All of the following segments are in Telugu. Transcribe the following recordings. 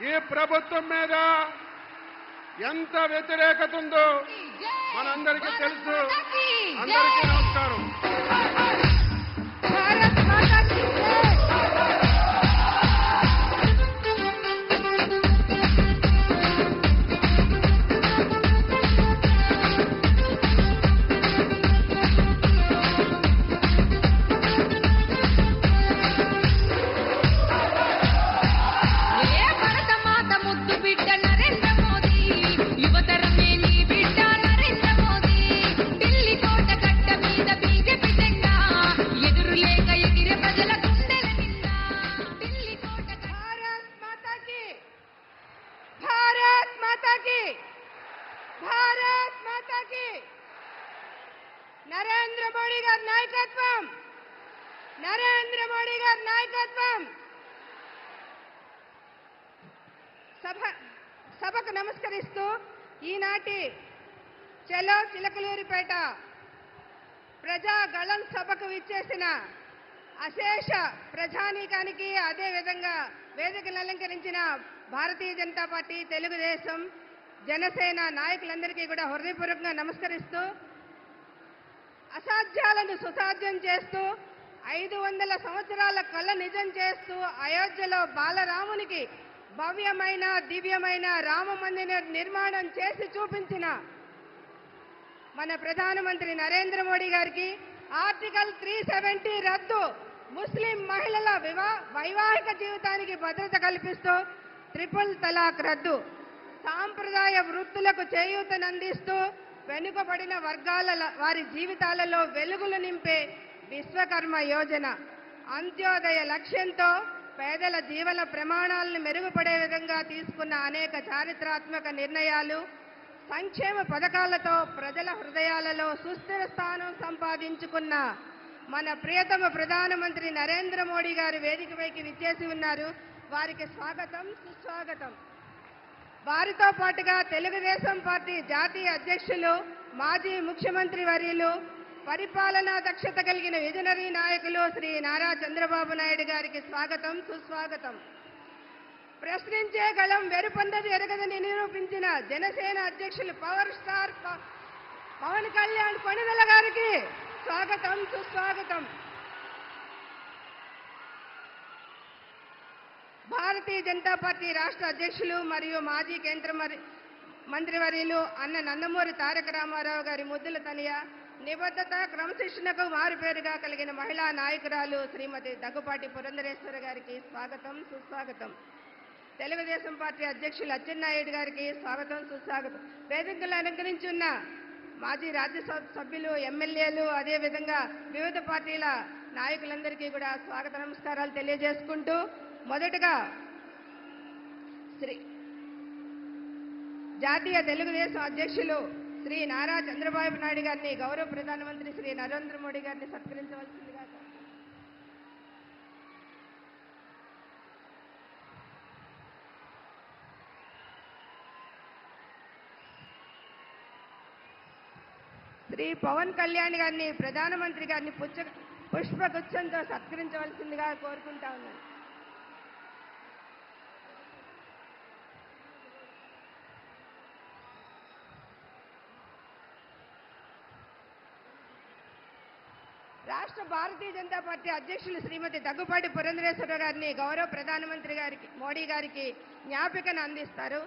ఈ ప్రభుత్వం మీద ఎంత వ్యతిరేకత ఉందో మనందరికీ తెలుసు. అందరికీ నమస్కారం. నరేంద్ర మోడీ గారి నాయకత్వం, నరేంద్ర మోడీ గారి నాయకత్వం. సభకు నమస్కరిస్తూ ఈనాటి చలో చిలకలూరిపేట ప్రజాగళం సభకు విచ్చేసిన అశేష ప్రజానీకానికి, అదేవిధంగా వేదికను అలంకరించిన భారతీయ జనతా పార్టీ, తెలుగుదేశం, జనసేన నాయకులందరికీ కూడా హృదయపూర్వకంగా నమస్కరిస్తూ, అసాధ్యాలను సుసాధ్యం చేస్తూ 500 సంవత్సరాల కళ నిజం చేస్తూ అయోధ్యలో బాలరామునికి భవ్యమైన దివ్యమైన రామ మందిర నిర్మాణం చేసి చూపించిన మన ప్రధానమంత్రి నరేంద్ర మోడీ గారికి ఆర్టికల్ 370 రద్దు, ముస్లిం మహిళల వైవాహిక జీవితానికి భద్రత కల్పిస్తూ ట్రిపుల్ తలాక్ రద్దు, సాంప్రదాయ వృత్తులకు చేయూతనందిస్తూ వెనుకబడిన వర్గాల వారి జీవితాలలో వెలుగులు నింపే విశ్వకర్మ యోజన, అంత్యోదయ లక్ష్యంతో పేదల జీవన ప్రమాణాలను మెరుగుపడే విధంగా తీసుకున్న అనేక చారిత్రాత్మక నిర్ణయాలు, సంక్షేమ పథకాలతో ప్రజల హృదయాలలో సుస్థిర స్థానం సంపాదించుకున్న మన ప్రియతమ ప్రధానమంత్రి నరేంద్ర మోడీ గారు వేదికపైకి విచ్చేసి ఉన్నారు. వారికి స్వాగతం, సుస్వాగతం. వారితో పాటుగా తెలుగుదేశం పార్టీ జాతీయ అధ్యక్షులు, మాజీ ముఖ్యమంత్రి వర్యులు, పరిపాలనా దక్షత కలిగిన విజనరీ నాయకులు శ్రీ నారా చంద్రబాబు నాయుడు గారికి స్వాగతం, సుస్వాగతం. ప్రశ్నించే గళం వెరుపొందది ఎరగదని నిరూపించిన జనసేన అధ్యక్షులు పవర్ స్టార్ పవన్ కళ్యాణ్ కొణిదెల గారికి స్వాగతం, సుస్వాగతం. భారతీయ జనతా పార్టీ రాష్ట్ర అధ్యక్షులు మరియు మాజీ కేంద్ర మంత్రివర్యులు అన్న నందమూరి తారక రామారావు గారి ముద్దుల తనయ, నిబద్ధత క్రమశిక్షణకు మారుపేరుగా కలిగిన మహిళా నాయకురాలు శ్రీమతి దగ్గుపాటి పురంధరేశ్వరి గారికి స్వాగతం, సుస్వాగతం. తెలుగుదేశం పార్టీ అధ్యక్షులు అచ్చెన్నాయుడు గారికి స్వాగతం, సుస్వాగతం. వేదికలు అలంకరించున్న మాజీ రాజ్యసభ సభ్యులు, ఎమ్మెల్యేలు, అదేవిధంగా వివిధ పార్టీల నాయకులందరికీ కూడా స్వాగత నమస్కారాలు తెలియజేసుకుంటూ, మొదటగా జాతీయ తెలుగుదేశం అధ్యక్షులు శ్రీ నారా చంద్రబాబు నాయుడు గారిని, గౌరవ ప్రధానమంత్రి శ్రీ నరేంద్ర మోడీ గారిని సత్కరించవలసిందిగా. శ్రీ పవన్ కళ్యాణ్ గారిని, ప్రధానమంత్రి గారిని పుష్పగుచ్చంతో సత్కరించవలసిందిగా కోరుకుంటా ఉన్నాను. రాష్ట్ర భారతీయ జనతా పార్టీ అధ్యక్షులు శ్రీమతి దగ్గుపాటి పురంధరేశ్వర గారిని గౌరవ ప్రధానమంత్రి గారికి, మోడీ గారికి జ్ఞాపికను అందిస్తారు.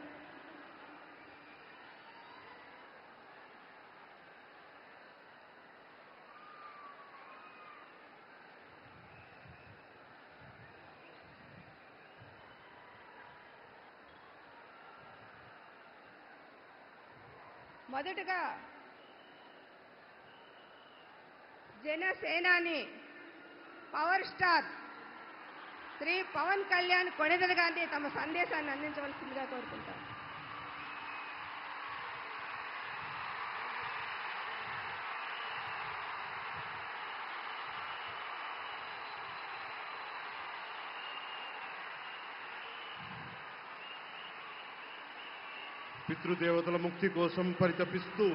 మొదటగా జనసేనాని పవర్ స్టార్ శ్రీ పవన్ కళ్యాణ్ కొణిదెల గారిని తమ సందేశాన్ని అందించవలసిందిగా కోరుకుంటారు. పితృదేవతల ముక్తి కోసం పరితపిస్తూ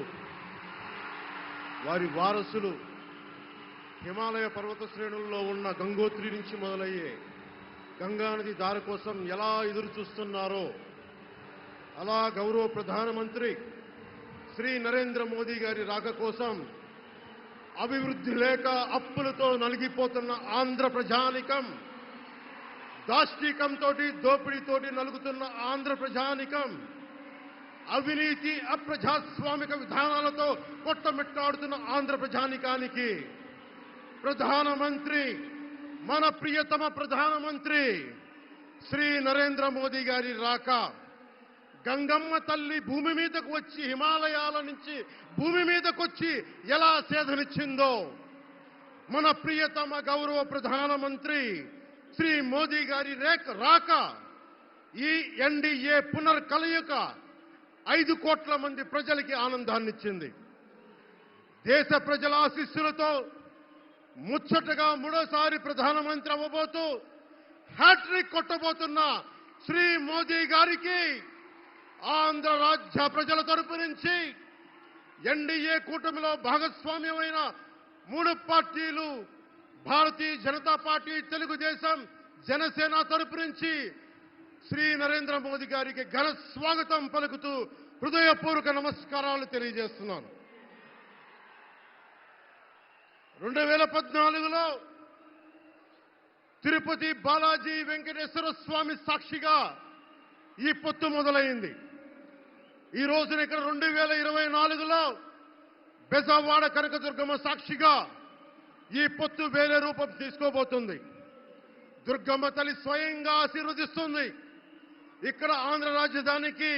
వారి వారసులు హిమాలయ పర్వత శ్రేణుల్లో ఉన్న గంగోత్రి నుంచి మొదలయ్యే గంగానది దారి కోసం ఎలా ఎదురు చూస్తున్నారో అలా గౌరవ ప్రధానమంత్రి శ్రీ నరేంద్ర మోదీ గారి రాక కోసం అభివృద్ధి లేక అప్పులతో నలిగిపోతున్న ఆంధ్ర ప్రజానికం, దాష్టీకంతో దోపిడీతోటి నలుగుతున్న ఆంధ్ర ప్రజానికం, అవినీతి అప్రజాస్వామిక విధానాలతో కొట్టమిట్టాడుతున్న ఆంధ్ర ప్రజానికానికి ప్రధానమంత్రి, మన ప్రియతమ ప్రధానమంత్రి శ్రీ నరేంద్ర మోదీ గారి రాక, గంగమ్మ తల్లి భూమి మీదకు వచ్చి హిమాలయాల నుంచి భూమి మీదకు వచ్చి ఎలా సేధనిచ్చిందో, మన ప్రియతమ గౌరవ ప్రధానమంత్రి శ్రీ మోదీ గారి రాక ఈ ఎన్డీఏ పునర్కలయిక 5 కోట్ల మంది ప్రజలకి ఆనందాన్నిచ్చింది. దేశ ప్రజల ఆశీస్సులతో ముచ్చటగా 3వ ప్రధానమంత్రి అవ్వబోతూ హ్యాట్రిక్ కొట్టబోతున్న శ్రీ మోదీ గారికి ఆంధ్ర రాజ్య ప్రజల తరపు నుంచి, ఎన్డీఏ కూటమిలో భాగస్వామ్యమైన 3 పార్టీలు భారతీయ జనతా పార్టీ, తెలుగుదేశం, జనసేన తరపు నుంచి శ్రీ నరేంద్ర మోదీ గారికి ఘన స్వాగతం పలుకుతూ హృదయపూర్వక నమస్కారాలు తెలియజేస్తున్నాను. 2014లో తిరుపతి బాలాజీ వెంకటేశ్వర స్వామి సాక్షిగా ఈ పొత్తు మొదలైంది. ఈ రోజున ఇక్కడ 2024లో బెజవాడ కనకదుర్గమ్మ సాక్షిగా ఈ పొత్తు వేరే రూపం తీసుకోబోతుంది. దుర్గమ్మ తల్లి స్వయంగా ఆశీర్వదిస్తుంది. ఇక్కడ ఆంధ్ర రాజధానికి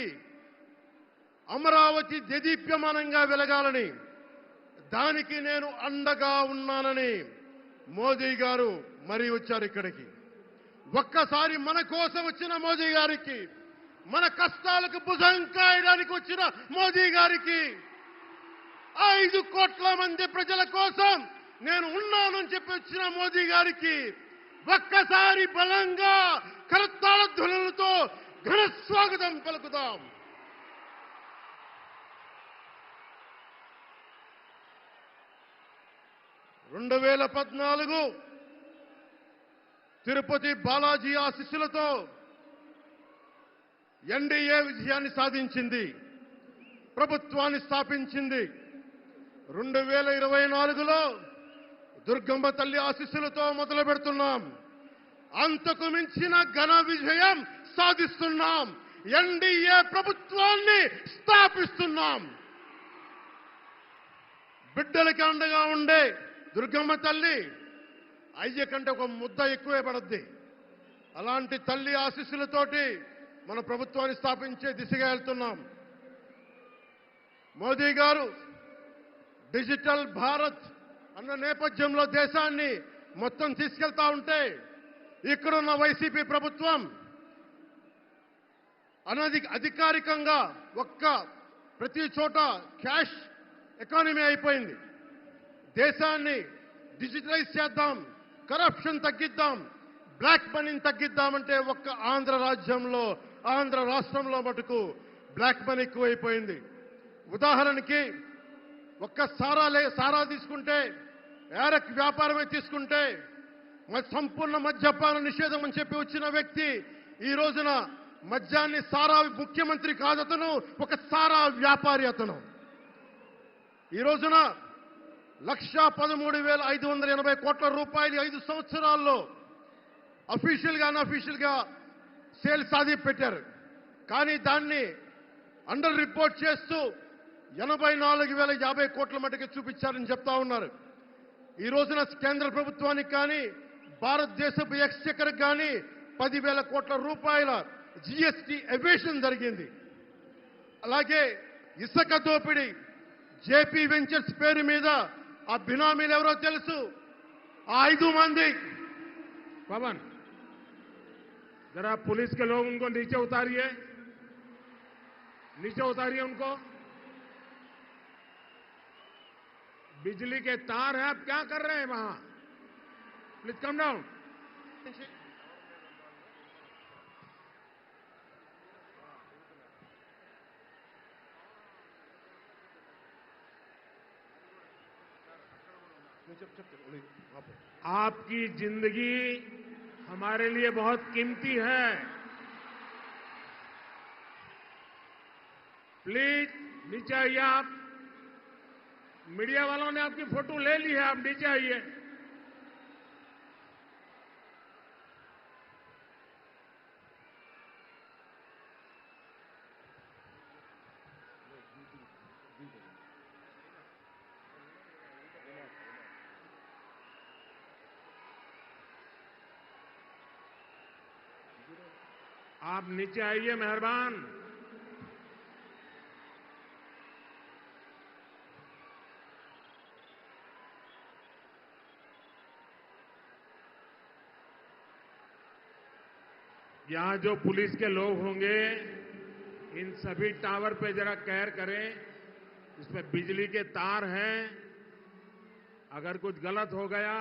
అమరావతి దేదీప్యమానంగా వెలగాలని, దానికి నేను అండగా ఉన్నానని మోదీ గారు మరీ వచ్చారు ఇక్కడికి. ఒక్కసారి మన కోసం వచ్చిన మోదీ గారికి, మన కష్టాలకు భుజం కాయడానికి వచ్చిన మోదీ గారికి, 5 కోట్ల మంది ప్రజల కోసం నేను ఉన్నానని చెప్పి వచ్చిన మోదీ గారికి ఒక్కసారి బలంగా కరతాళ ధ్వనులతో ఘన స్వాగతం పలుకుదాం. రెండు 2014 తిరుపతి బాలాజీ ఆశీస్సులతో ఎన్డీఏ విజయాన్ని సాధించింది, ప్రభుత్వాన్ని స్థాపించింది. 2024లో దుర్గమ్మ తల్లి ఆశీస్సులతో మొదలు పెడుతున్నాం. అంతకు మించిన ఘన విజయం సాధిస్తున్నాం. ఎన్డీఏ ప్రభుత్వాన్ని స్థాపిస్తున్నాం. బిడ్డలకి అండగా ఉండే దుర్గమ్మ తల్లి అయ్య కంటే ఒక ముద్ద ఎక్కువే పడద్ది. అలాంటి తల్లి ఆశీస్సులతోటి మన ప్రభుత్వాన్ని స్థాపించే దిశగా వెళ్తున్నాం. మోదీ గారు డిజిటల్ భారత్ అన్న నేపథ్యంలో దేశాన్ని మొత్తం తీసుకెళ్తా ఉంటే, ఇక్కడున్న వైసీపీ ప్రభుత్వం అధికారికంగా ప్రతి చోట క్యాష్ ఎకానమీ అయిపోయింది. దేశాన్ని డిజిటలైజ్ చేద్దాం, కరప్షన్ తగ్గిద్దాం, బ్లాక్ మనీని తగ్గిద్దామంటే ఆంధ్ర రాజ్యంలో, ఆంధ్ర రాష్ట్రంలో మటుకు బ్లాక్ మనీ ఎక్కువైపోయింది. ఉదాహరణకి సారా తీసుకుంటే, ఏరక్ వ్యాపారమే తీసుకుంటే, సంపూర్ణ మద్యపాన నిషేధం అని చెప్పి వచ్చిన వ్యక్తి ఈ రోజున మద్యాన్ని సారా ముఖ్యమంత్రి కాదతను, ఒక సారా వ్యాపారి అతను. ఈ రోజున 1,13,580 కోట్ల రూపాయలు 5 సంవత్సరాల్లో అఫీషియల్గా అన్అఫీషియల్గా సేల్ సాధి పెట్టారు. కానీ దాన్ని అండర్ రిపోర్ట్ చేస్తూ 84,050 కోట్ల మటుకు చూపించారని చెప్తా ఉన్నారు. ఈ రోజున కేంద్ర ప్రభుత్వానికి కానీ, భారతదేశపు ఎక్స్చెక్కర్కి కానీ 10,000 కోట్ల రూపాయల జీఎస్టీ ఎవేషన్ జరిగింది. అలాగే ఇసుక దోపిడీ, జేపీ వెంచర్స్ పేరు మీద ఆ బినామీలు ఎవరో తెలుసు, ఆ 5 మంది. पवन जरा पुलिस के लोग उनको नीचे उतारिए उनको। बिजली के तार हैं, आप क्या कर रहे हैं वहां? Please come down. आपकी जिंदगी हमारे लिए बहुत कीमती है। प्लीज नीचे आइए आप। मीडिया वालों ने आपकी फोटो ले ली है, आप नीचे आइए। आप नीचे आइए मेहरबान। यहां जो पुलिस के लोग होंगे, इन सभी टावर पे जरा केयर करें। इसमें बिजली के तार हैं, अगर कुछ गलत हो गया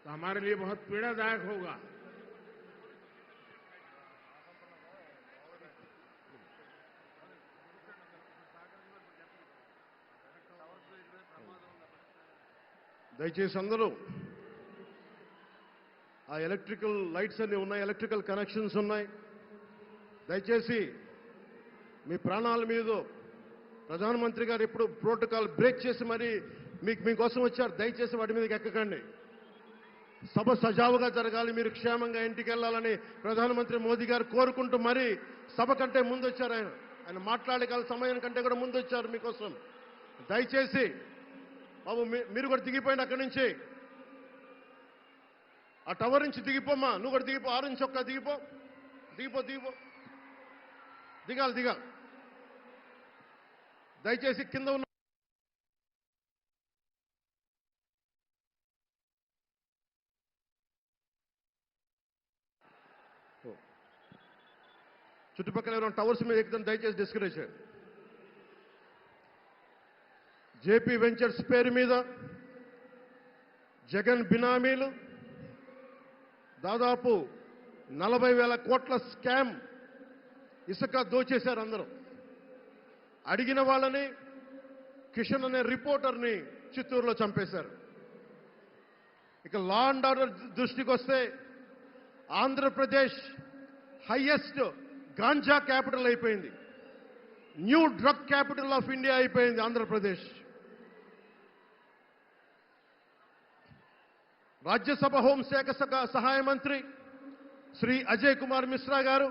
तो हमारे लिए बहुत पीड़ादायक होगा। దయచేసి అందరూ ఆ ఎలక్ట్రికల్ లైట్స్ అన్ని ఉన్నాయి, ఎలక్ట్రికల్ కనెక్షన్స్ ఉన్నాయి. దయచేసి మీ ప్రాణాల మీద ప్రధానమంత్రి గారు ఎప్పుడు ప్రోటోకాల్ బ్రేక్ చేసి మరి మీకోసం వచ్చారు. దయచేసి వాటి మీదకి ఎక్కకండి. సభ సజావుగా జరగాలి, మీరు క్షేమంగా ఇంటికి వెళ్ళాలని ప్రధానమంత్రి మోదీ గారు కోరుకుంటూ మరి సభ కంటే ముందు వచ్చారు. ఆయన మాట్లాడగల సమయం కంటే కూడా ముందు వచ్చారు మీకోసం. దయచేసి బాబు మీరు కూడా దిగిపోయింది అక్కడి నుంచి. ఆ టవర్ నుంచి దిగిపోమ్మా, నువ్వు కూడా దిగిపో. 6 నుంచి ఒక్క దిగిపో, దిగిపో దిగిపో దిగాలి దిగాలి. దయచేసి కింద ఉన్న చుట్టుపక్కల ఎవరైనా టవర్స్ మీద ఎక్కుతాను దయచేసి డిస్కరేజ్ చేయండి. జేపీ వెంచర్స్ పేరు మీద జగన్ బినామీలు దాదాపు 40,000 కోట్ల స్కామ్ ఇసుక దోచేశారు. అందరూ అడిగిన వాళ్ళని కిషన్ అనే రిపోర్టర్ని చిత్తూరులో చంపేశారు. ఇక లా అండ్ ఆర్డర్ దృష్టికి వస్తే ఆంధ్రప్రదేశ్ హైయెస్ట్ గాంజా క్యాపిటల్ అయిపోయింది. New drug capital of India అయిపోయింది ఆంధ్రప్రదేశ్. రాజ్యసభ హోంశాఖ సహాయ మంత్రి శ్రీ అజయ్ కుమార్ మిశ్రా గారు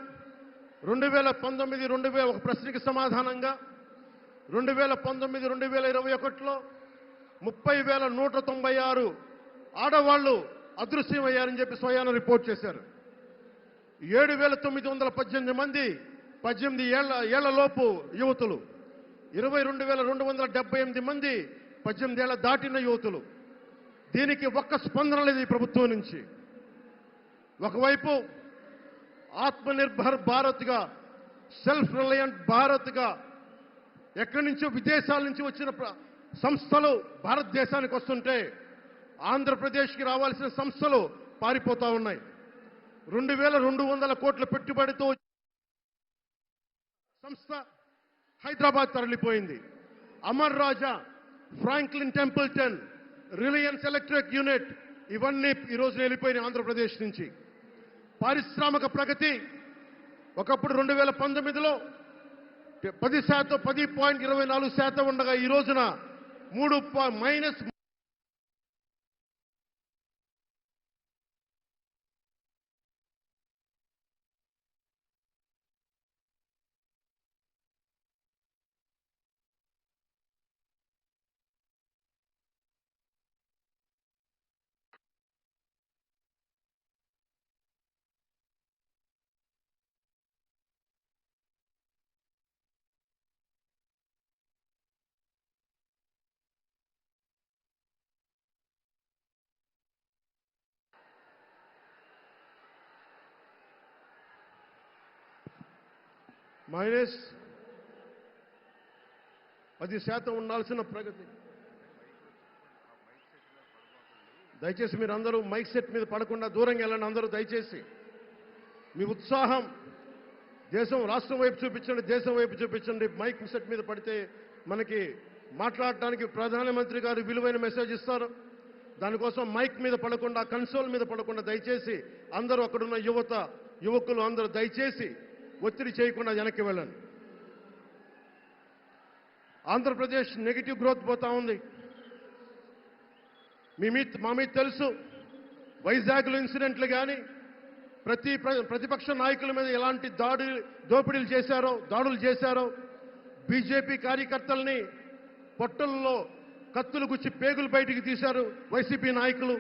2019 ఒక ప్రశ్నకి సమాధానంగా 2019-2021లో 30,196 ఆడవాళ్లు అదృశ్యమయ్యారని చెప్పి స్వయాన రిపోర్ట్ చేశారు. 7,918 మంది 18 ఏళ్లలోపు యువతులు, 22,278 మంది 18 ఏళ్ల దాటిన యువతులు. దీనికి ఒక్క స్పందన లేదు ఈ ప్రభుత్వం నుంచి. ఒకవైపు ఆత్మనిర్భర్ భారత్గా, సెల్ఫ్ రిలయంట్ భారత్గా ఎక్కడి నుంచో విదేశాల నుంచి వచ్చిన సంస్థలు భారతదేశానికి వస్తుంటే ఆంధ్రప్రదేశ్కి రావాల్సిన సంస్థలు పారిపోతా ఉన్నాయి. 2,200 కోట్ల పెట్టుబడితో సంస్థ హైదరాబాద్ తరలిపోయింది. Amar Raja, Franklin Templeton, Reliance electric unit ఇవన్నీ ఈరోజు వెళ్ళిపోయినాయి ఆంధ్రప్రదేశ్ నుంచి. పారిశ్రామిక ప్రగతి ఒకప్పుడు 2019లో 10.24% ఉండగా ఈ రోజున -3. -10% ఉండాల్సిన ప్రగతి. దయచేసి మీరు అందరూ మైక్ సెట్ మీద పడకుండా దూరంగా వెళ్ళండి. అందరూ దయచేసి మీ ఉత్సాహం దేశం రాష్ట్రం వైపు చూపించండి, దేశం వైపు చూపించండి. మైక్ సెట్ మీద పడితే మనకి మాట్లాడటానికి ప్రధానమంత్రి గారు విలువైన మెసేజ్ ఇస్తారు. దానికోసం మైక్ మీద పడకుండా, కన్సోల్ మీద పడకుండా దయచేసి అందరూ అక్కడున్న యువకులు అందరూ దయచేసి ఒత్తిడి చేయకుండా వెనక్కి వెళ్ళండి. ఆంధ్రప్రదేశ్ నెగిటివ్ గ్రోత్ పోతా ఉంది. మా మీద తెలుసు, వైజాగ్లో ఇన్సిడెంట్లు కానీ ప్రతిపక్ష నాయకుల మీద ఎలాంటి దాడులు చేశారో, బీజేపీ కార్యకర్తల్ని పొట్టల్లో కత్తులు గుచ్చి పేగులు బయటికి తీశారు వైసీపీ నాయకులు.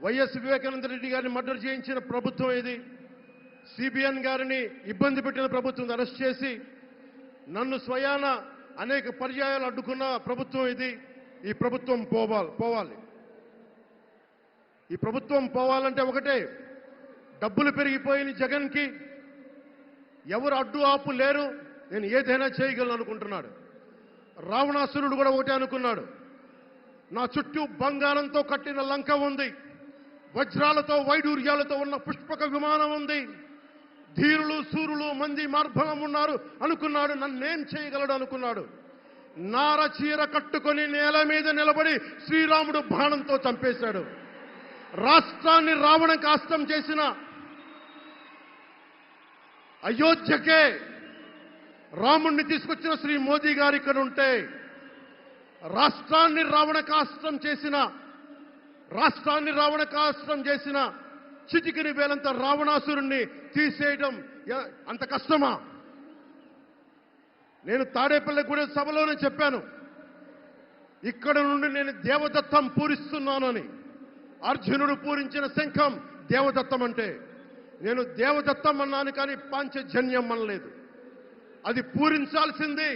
వైఎస్ వివేకానంద రెడ్డి గారిని మర్డర్ చేయించిన ప్రభుత్వం ఇది. సిబిఎన్ గారిని ఇబ్బంది పెట్టిన ప్రభుత్వం అరెస్ట్ చేసి నన్ను స్వయాన అనేక పర్యాయాలు అడ్డుకున్న ప్రభుత్వం ఇది. ఈ ప్రభుత్వం పోవాలి. ఈ ప్రభుత్వం పోవాలంటే ఒకటే, డబ్బులు పెరిగిపోయిన జగన్కి ఎవరు అడ్డు ఆపు లేరు, నేను ఏదైనా చేయగలను అనుకుంటున్నాడు. రావణాసురుడు కూడా ఒకటే అనుకున్నాడు, నా చుట్టూ బంగారంతో కట్టిన లంక ఉంది, వజ్రాలతో వైడూర్యాలతో ఉన్న పుష్పక విమానం ఉంది, ధీరులు సూరులు మంది మార్బలం ఉన్నారు అనుకున్నాడు. నన్నేం చేయగలడు అనుకున్నాడు. నార చీర కట్టుకొని నేల మీద నిలబడి శ్రీరాముడు బాణంతో చంపేశాడు. రాష్ట్రాన్ని రావణ కాష్టం చేసిన అయోధ్యకే రాముణ్ణి తీసుకొచ్చిన శ్రీ మోదీ గారు ఇక్కడ ఉంటే, రాష్ట్రాన్ని రావణ కాష్టం చేసిన చిటికిని వేలంత రావణాసురుణ్ణి తీసేయడం అంత కష్టమా? నేను తాడేపల్లిగూడెం సభలోనే చెప్పాను, ఇక్కడ నుండి నేను దేవదత్తం పూరిస్తున్నానని. అర్జునుడు పూరించిన శంఖం దేవదత్తం అంటే, నేను దేవదత్తం అన్నాను కానీ పాంచజన్యం అనలేదు. అది పూరించాల్సింది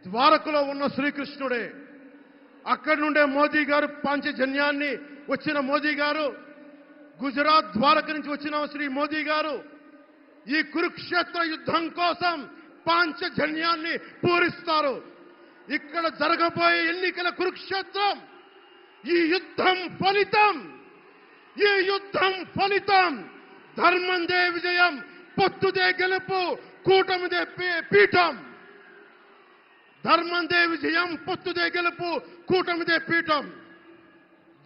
ద్వారకలో ఉన్న శ్రీకృష్ణుడే. అక్కడి నుండే మోదీ గారు పాంచజన్యాన్ని వచ్చిన మోదీ గారు, గుజరాత్ ద్వారక నుంచి వచ్చిన శ్రీ మోదీ గారు ఈ కురుక్షేత్ర యుద్ధం కోసం పాంచజన్యాన్ని పూరిస్తారు. ఇక్కడ జరగబోయే ఎన్నికల కురుక్షేత్రం, ఈ యుద్ధం ఫలితం ధర్మందే విజయం, పొత్తుదే గెలుపు, కూటమిదే పీఠం. ధర్మందే విజయం, పొత్తుదే గెలుపు, కూటమిదే పీఠం.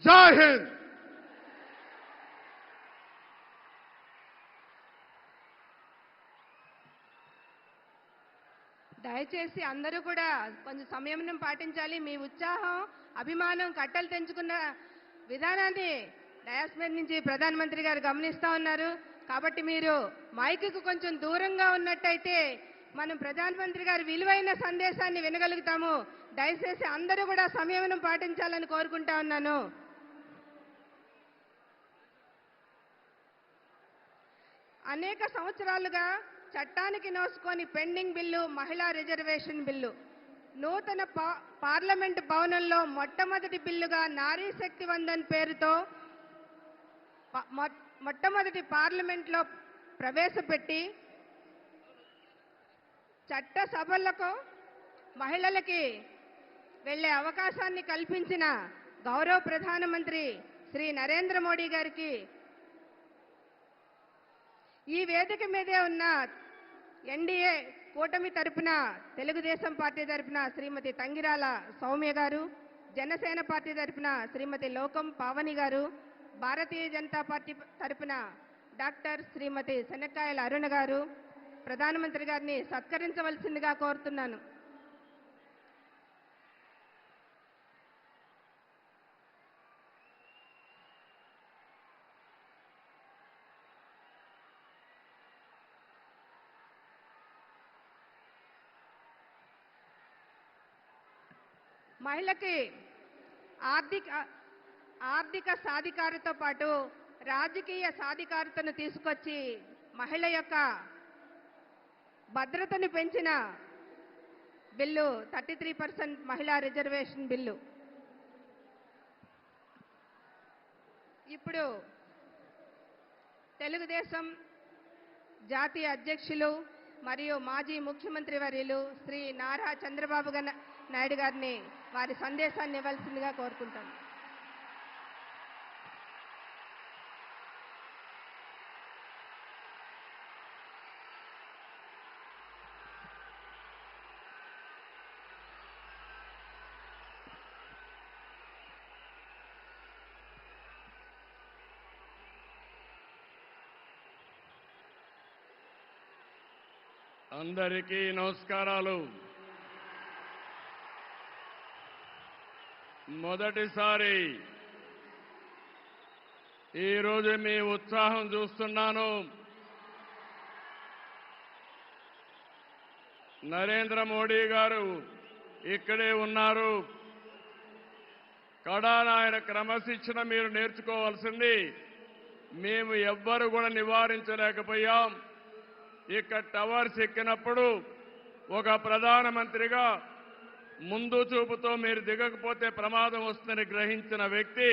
జై హింద్. దయచేసి అందరూ కూడా కొంచెం సంయమనం పాటించాలి. మీ ఉత్సాహం, అభిమానం కట్టలు తెంచుకున్న విధానాన్ని డయాస్ మీద నుంచి ప్రధానమంత్రి గారు గమనిస్తా ఉన్నారు. కాబట్టి మీరు మైకుకు కొంచెం దూరంగా ఉన్నట్టయితే మనం ప్రధానమంత్రి గారి విలువైన సందేశాన్ని వినగలుగుతాము. దయచేసి అందరూ కూడా సంయమనం పాటించాలని కోరుకుంటా ఉన్నాను. అనేక సంవత్సరాలుగా చట్టానికి నోసుకొని పెండింగ్ బిల్లు మహిళా రిజర్వేషన్ బిల్లు నూతన పార్లమెంట్ భవనంలో మొట్టమొదటి బిల్లుగా నారీ శక్తి వందన్ పేరుతో మొట్టమొదటి పార్లమెంట్లో ప్రవేశపెట్టి చట్ట సభలకు మహిళలకి వెళ్లే అవకాశాన్ని కల్పించిన గౌరవ ప్రధానమంత్రి శ్రీ నరేంద్ర మోడీ గారికి ఈ వేదిక మీదే ఉన్న ఎన్డీఏ కూటమి తరపున తెలుగుదేశం పార్టీ తరపున శ్రీమతి తంగిరాల సౌమ్య గారు, జనసేన పార్టీ తరపున శ్రీమతి లోకం పావని గారు, భారతీయ జనతా పార్టీ తరపున డాక్టర్ శ్రీమతి శనక్కాయల అరుణ గారు ప్రధానమంత్రి గారిని సత్కరించవలసిందిగా కోరుతున్నాను. మహిళకి ఆర్థిక సాధికారతతో పాటు రాజకీయ సాధికారతను తీసుకొచ్చి మహిళ యొక్క భద్రతను పెంచిన బిల్లు 33% మహిళా రిజర్వేషన్ బిల్లు. ఇప్పుడు తెలుగుదేశం జాతీయ అధ్యక్షులు మరియు మాజీ ముఖ్యమంత్రి వర్యులు శ్రీ నారా చంద్రబాబు నాయుడు గారిని వారి సందేశాన్ని ఇవ్వాల్సిందిగా కోరుకుంటాను. అందరికీ నమస్కారాలు. మొదటిసారి ఈరోజు మీ ఉత్సాహం చూస్తున్నాను. నరేంద్ర మోడీ గారు ఇక్కడే ఉన్నారు. కడాన ఆయన క్రమశిక్షణ మీరు నేర్చుకోవాల్సింది. మేము ఎవ్వరు కూడా నివారించలేకపోయాం. ఇక్కడ టవర్స్ ఎక్కినప్పుడు ఒక ప్రధానమంత్రిగా ముందు చూపుతో మీరు దిగకపోతే ప్రమాదం వస్తుందని గ్రహించిన వ్యక్తి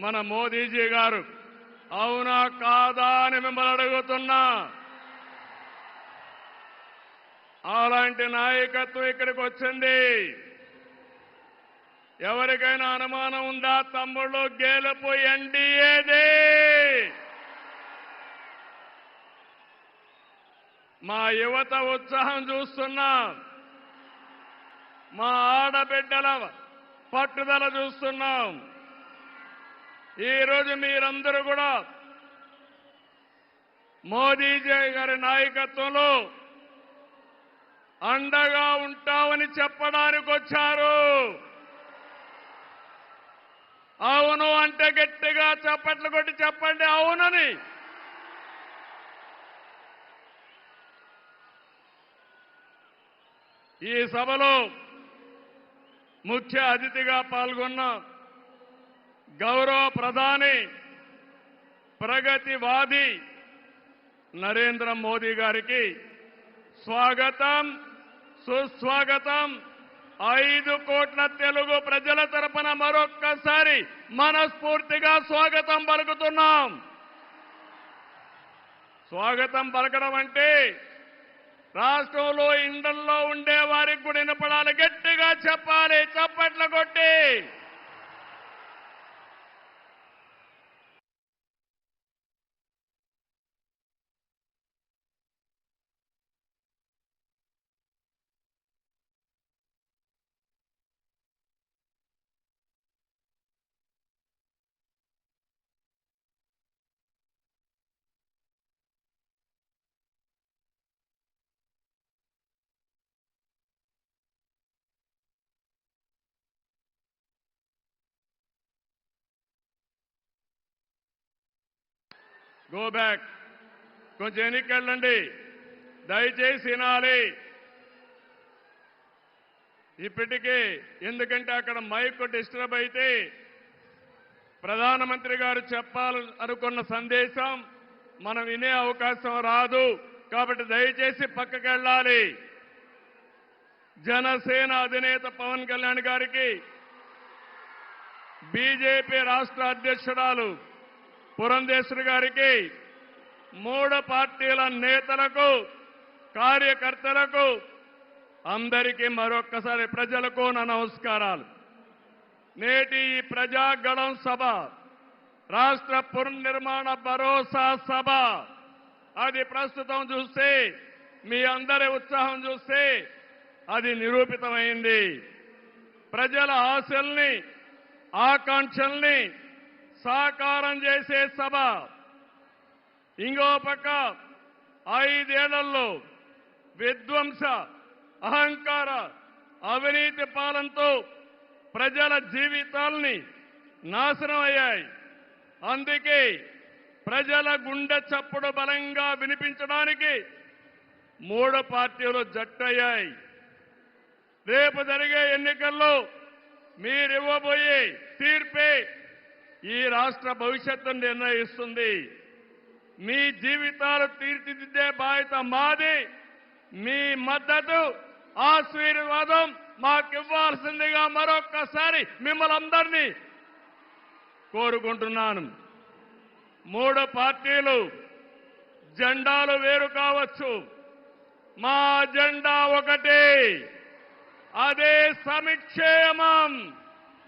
మన మోదీజీ గారు. అవునా కాదా అని మిమ్మల్ని అడుగుతున్నా. అలాంటి నాయకత్వం ఇక్కడికి వచ్చింది. ఎవరికైనా అనుమానం ఉందా? తమ్ముళ్ళు, గెలుపు ఎన్డీఏదే. మా యువత ఉత్సాహం చూస్తున్నా. మా ఆడబిడ్డల పట్టుదల చూస్తున్నాం. ఈరోజు మీరందరూ కూడా మోదీజీ గారి నాయకత్వంలో అండగా ఉంటామని చెప్పడానికి వచ్చారు. అవును అంటే గట్టిగా చప్పట్లు కొట్టి చెప్పండి అవునని. ఈ సభలో ముఖ్య అతిథిగా పాల్గొన్న గౌరవ ప్రధాని, ప్రగతివాది నరేంద్ర మోదీ గారికి స్వాగతం, సుస్వాగతం. 5 కోట్ల తెలుగు ప్రజల తరపున మరొక్కసారి మనస్ఫూర్తిగా స్వాగతం పలుకుతున్నాం. స్వాగతం పలకడం అంటే రాష్ట్రంలో ఇండ్లల్లో ఉండే వారికి కూడా వినపడాలి. గట్టిగా చెప్పాలి, చప్పట్లు కొట్టి. Go back. కొంచెం ఎన్నికెళ్ళండి, దయచేసి వినాలి. ఇప్పటికే ఎందుకంటే అక్కడ మైక్ డిస్టర్బ్ అయితే ప్రధానమంత్రి గారు చెప్పాలనుకున్న సందేశం మనం వినే అవకాశం రాదు. కాబట్టి దయచేసి పక్కకి వెళ్ళాలి. జనసేన అధినేత పవన్ కళ్యాణ్ గారికి, బీజేపీ రాష్ట్ర అధ్యక్షురాలు పురంధేశ్వరి గారికి, 3 పార్టీల నేతలకు, కార్యకర్తలకు, అందరికీ మరొక్కసారి ప్రజలకు నా నమస్కారాలు. నేటి ఈ ప్రజాగళం సభ రాష్ట్ర పునర్నిర్మాణ భరోసా సభ. అది ప్రస్తుతం చూస్తే, మీ అందరి ఉత్సాహం చూస్తే అది నిరూపితమైంది. ప్రజల ఆశల్ని, ఆకాంక్షల్ని సాకారం చేసే సభ. ఇంకో పక్క 5 ఏళ్లలో విధ్వంస, అహంకార, అవినీతి పాలనతో ప్రజల జీవితాల్ని నాశనం అయ్యాయి. అందుకే ప్రజల గుండె చప్పుడు బలంగా వినిపించడానికి 3 పార్టీలు జట్టయ్యాయి. రేపు జరిగే ఎన్నికల్లో మీరివ్వబోయే తీర్పే ఈ రాష్ట్ర భవిష్యత్తును నిర్ణయిస్తుంది. మీ జీవితాలు తీర్చిదిద్దే బాధ్యత మాది. మీ మద్దతు, ఆశీర్వాదం మాకివ్వాల్సిందిగా మరొక్కసారి మిమ్మల్ని అందరినీ కోరుకుంటున్నాను. 3 పార్టీలు జెండాలు వేరు కావచ్చు, మా జెండా ఒకటే. అదే సంక్షేమం,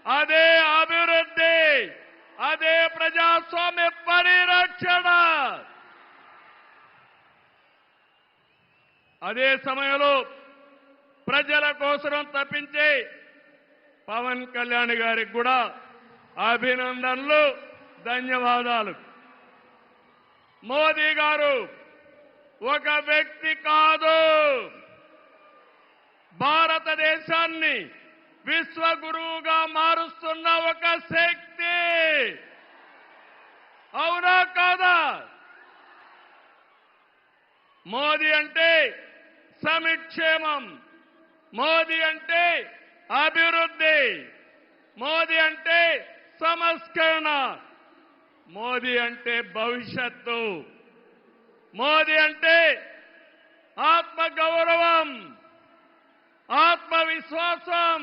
అదే అభివృద్ధి, అదే ప్రజాస్వామ్య పరిరక్షణ. అదే సమయంలో ప్రజల కోసం తప్పించే పవన్ కళ్యాణ్ గారికి కూడా అభినందనలు, ధన్యవాదాలు. మోదీ గారు ఒక వ్యక్తి కాదు, భారతదేశాన్ని విశ్వగురువుగా మారుస్తున్న ఒక శక్తి. అవునా కాదా? మోదీ అంటే సమిక్షేమం, మోదీ అంటే అభివృద్ధి, మోదీ అంటే సంస్కరణ, మోదీ అంటే భవిష్యత్తు, మోదీ అంటే ఆత్మగౌరవం, ఆత్మవిశ్వాసం.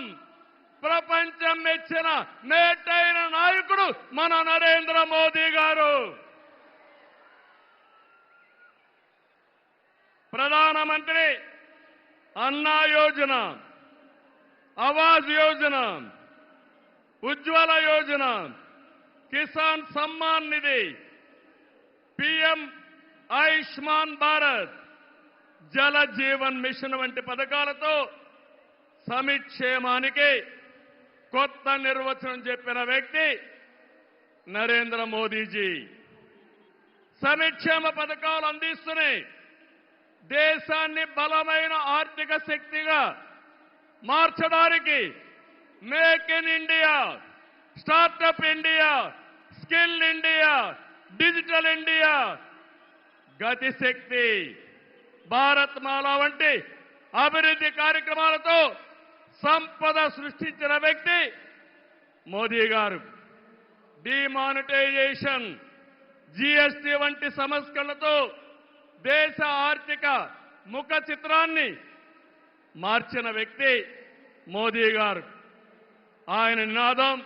ప్రపంచం మెచ్చిన మేటైన నాయకుడు మన నరేంద్ర మోదీ గారు. ప్రధానమంత్రి అన్నా యోజన, ఆవాజ్ యోజన, ఉజ్వల యోజన, కిసాన్ సమ్మాన్ నిధి, పీఎం ఆయుష్మాన్ భారత్, జల జీవన్ మిషన్ వంటి పథకాలతో సమిక్షేమానికి కొత్త నిర్వచనం చెప్పిన వ్యక్తి నరేంద్ర మోదీజీ. సమిక్షేమ పథకాలు అందిస్తూనే దేశాన్ని బలమైన ఆర్థిక శక్తిగా మార్చడానికి make in India, startup India, skill India, digital India, Gatishakti, Bharat Mala వంటి అభివృద్ధి కార్యక్రమాలతో సంపద సృష్టించిన వ్యక్తి మోదీ గారు. డిమానిటైజేషన్, జీఎస్టీ వంటి సంస్కరణలతో దేశ ఆర్థిక ముఖ చిత్రాన్ని మార్చిన వ్యక్తి మోదీ గారు. ఆయన నినాదం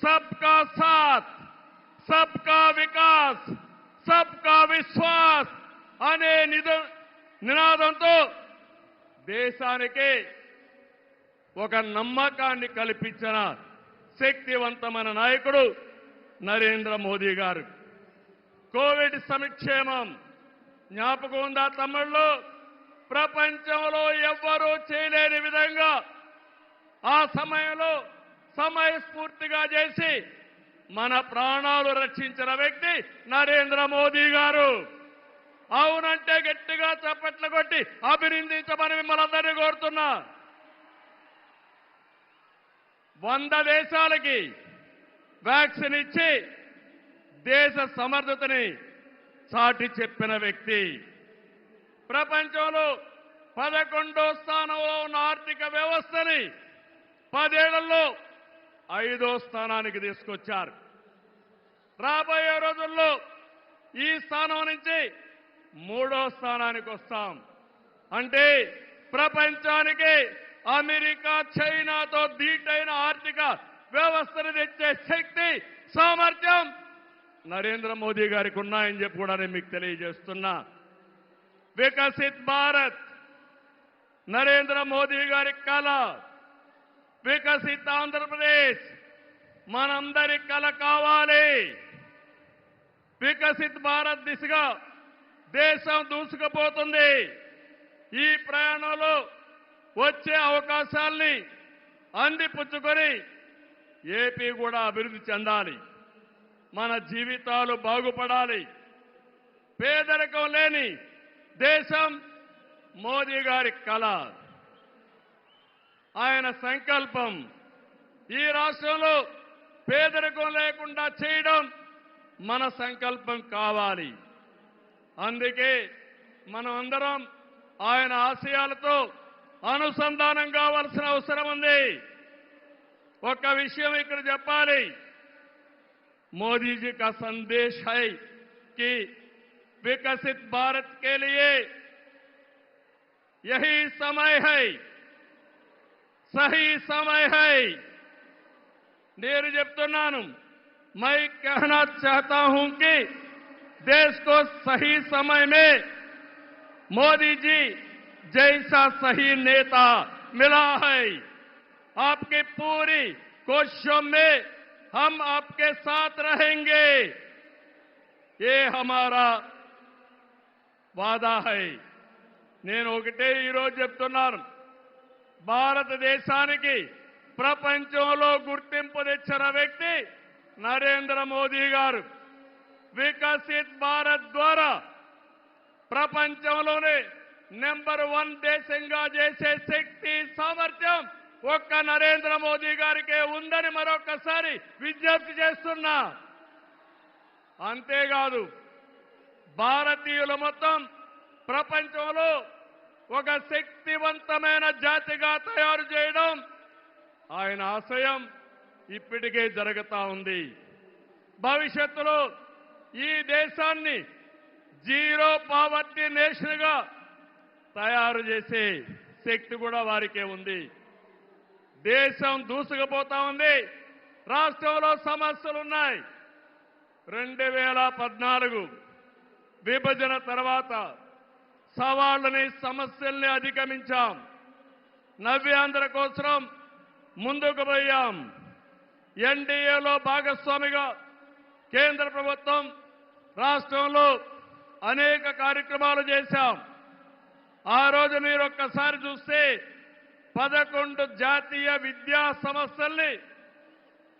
సబ్కా సాత్, సబ్కా వికాస్, సబ్కా విశ్వాస్ అనే నినాదంతో దేశానికి ఒక నమ్మకాన్ని కల్పించిన శక్తివంతమైన నాయకుడు నరేంద్ర మోదీ గారు. కోవిడ్ సంక్షేమం జ్ఞాపకం ఉందా తమిళ్లో? ప్రపంచంలో ఎవ్వరూ చేయలేని విధంగా ఆ సమయంలో సమయస్ఫూర్తిగా చేసి మన ప్రాణాలు రక్షించిన వ్యక్తి నరేంద్ర మోదీ గారు. అవునంటే గట్టిగా చప్పట్లు కొట్టి అభినందించమని మిమ్మల్ని అందరినీ కోరుతున్నా. 100 దేశాలకి వ్యాక్సిన్ ఇచ్చి దేశ సమర్థతని చాటి చెప్పిన వ్యక్తి. ప్రపంచంలో 11వ స్థానంలో ఉన్న ఆర్థిక వ్యవస్థని 10 ఏళ్లలో 5వ స్థానానికి తీసుకొచ్చారు. రాబోయే రోజుల్లో ఈ స్థానం నుంచి 3వ స్థానానికి వస్తాం. అంటే ప్రపంచానికి అమెరికా, చైనాతో ధీటైన ఆర్థిక వ్యవస్థను తెచ్చే శక్తి, సామర్థ్యం నరేంద్ర మోదీ గారికి ఉన్నాయని చెప్పి కూడా నేను మీకు తెలియజేస్తున్నా. వికసిత్ భారత్ నరేంద్ర మోదీ గారి కళ. వికసిత్ ఆంధ్రప్రదేశ్ మనందరి కళ కావాలి. వికసిత్ భారత్ దిశగా దేశం దూసుకుపోతుంది. ఈ ప్రయాణంలో వచ్చే అవకాశాల్ని అందిపుచ్చుకొని ఏపీ కూడా అభివృద్ధి చెందాలి. మన జీవితాలు బాగుపడాలి. పేదరికం లేని దేశం మోదీ గారి కళ, ఆయన సంకల్పం. ఈ రాష్ట్రంలో పేదరికం లేకుండా చేయడం మన సంకల్పం కావాలి. అందుకే మనం అందరం ఆయన ఆశయాలతో అనుసంధానం కావాల్సిన అవసరం ఉంది. ఒక విషయం ఇక్కడ చెప్పాలి. मोदी जी का संदेश है कि विकसित भारत के लिए यही समय है, सही समय है. నేను చెప్తున్నాను, मैं कहना चाहता हूं कि देश को सही समय में मोदी जी जैसा सही नेता मिला है. आपकी पूरी कोशिशों में हम आपके साथ रहेंगे, ये हमारा वादा है. నేను ఒకటే ఈరోజు చెప్తున్నాను, భారతదేశానికి ప్రపంచంలో గుర్తింపు తెచ్చిన వ్యక్తి నరేంద్ర మోదీ గారు. వికసిత్ భారత్ ద్వారా ప్రపంచంలోనే నెంబర్ 1 దేశంగా చేసే శక్తి సామర్థ్యం ఒక్క నరేంద్ర మోదీ గారికే ఉందని మరొకసారి విజ్ఞప్తి చేస్తున్నా. అంతేకాదు భారతీయులు మొత్తం ప్రపంచంలో ఒక శక్తివంతమైన జాతిగా తయారు చేయడం ఆయన ఆశయం ఇప్పటికే జరుగుతా ఉంది. భవిష్యత్తులో ఈ దేశాన్ని జీరో పావర్టీ నేషన్ గా తయారు చేసే శక్తి కూడా వారికే ఉంది. దేశం దూసుకుపోతా ఉంది. రాష్ట్రంలో సమస్యలున్నాయి. 2014 విభజన తర్వాత సవాళ్లని సమస్యల్ని అధిగమించాం. నవ్యాంధ్ర కోసం ముందుకు పోయాం. ఎన్డీఏలో భాగస్వామిగా కేంద్ర ప్రభుత్వం రాష్ట్రంలో అనేక కార్యక్రమాలు చేశాం. ఆ రోజు మీరు ఒక్కసారి చూస్తే 11 జాతీయ విద్యా సంస్థల్ని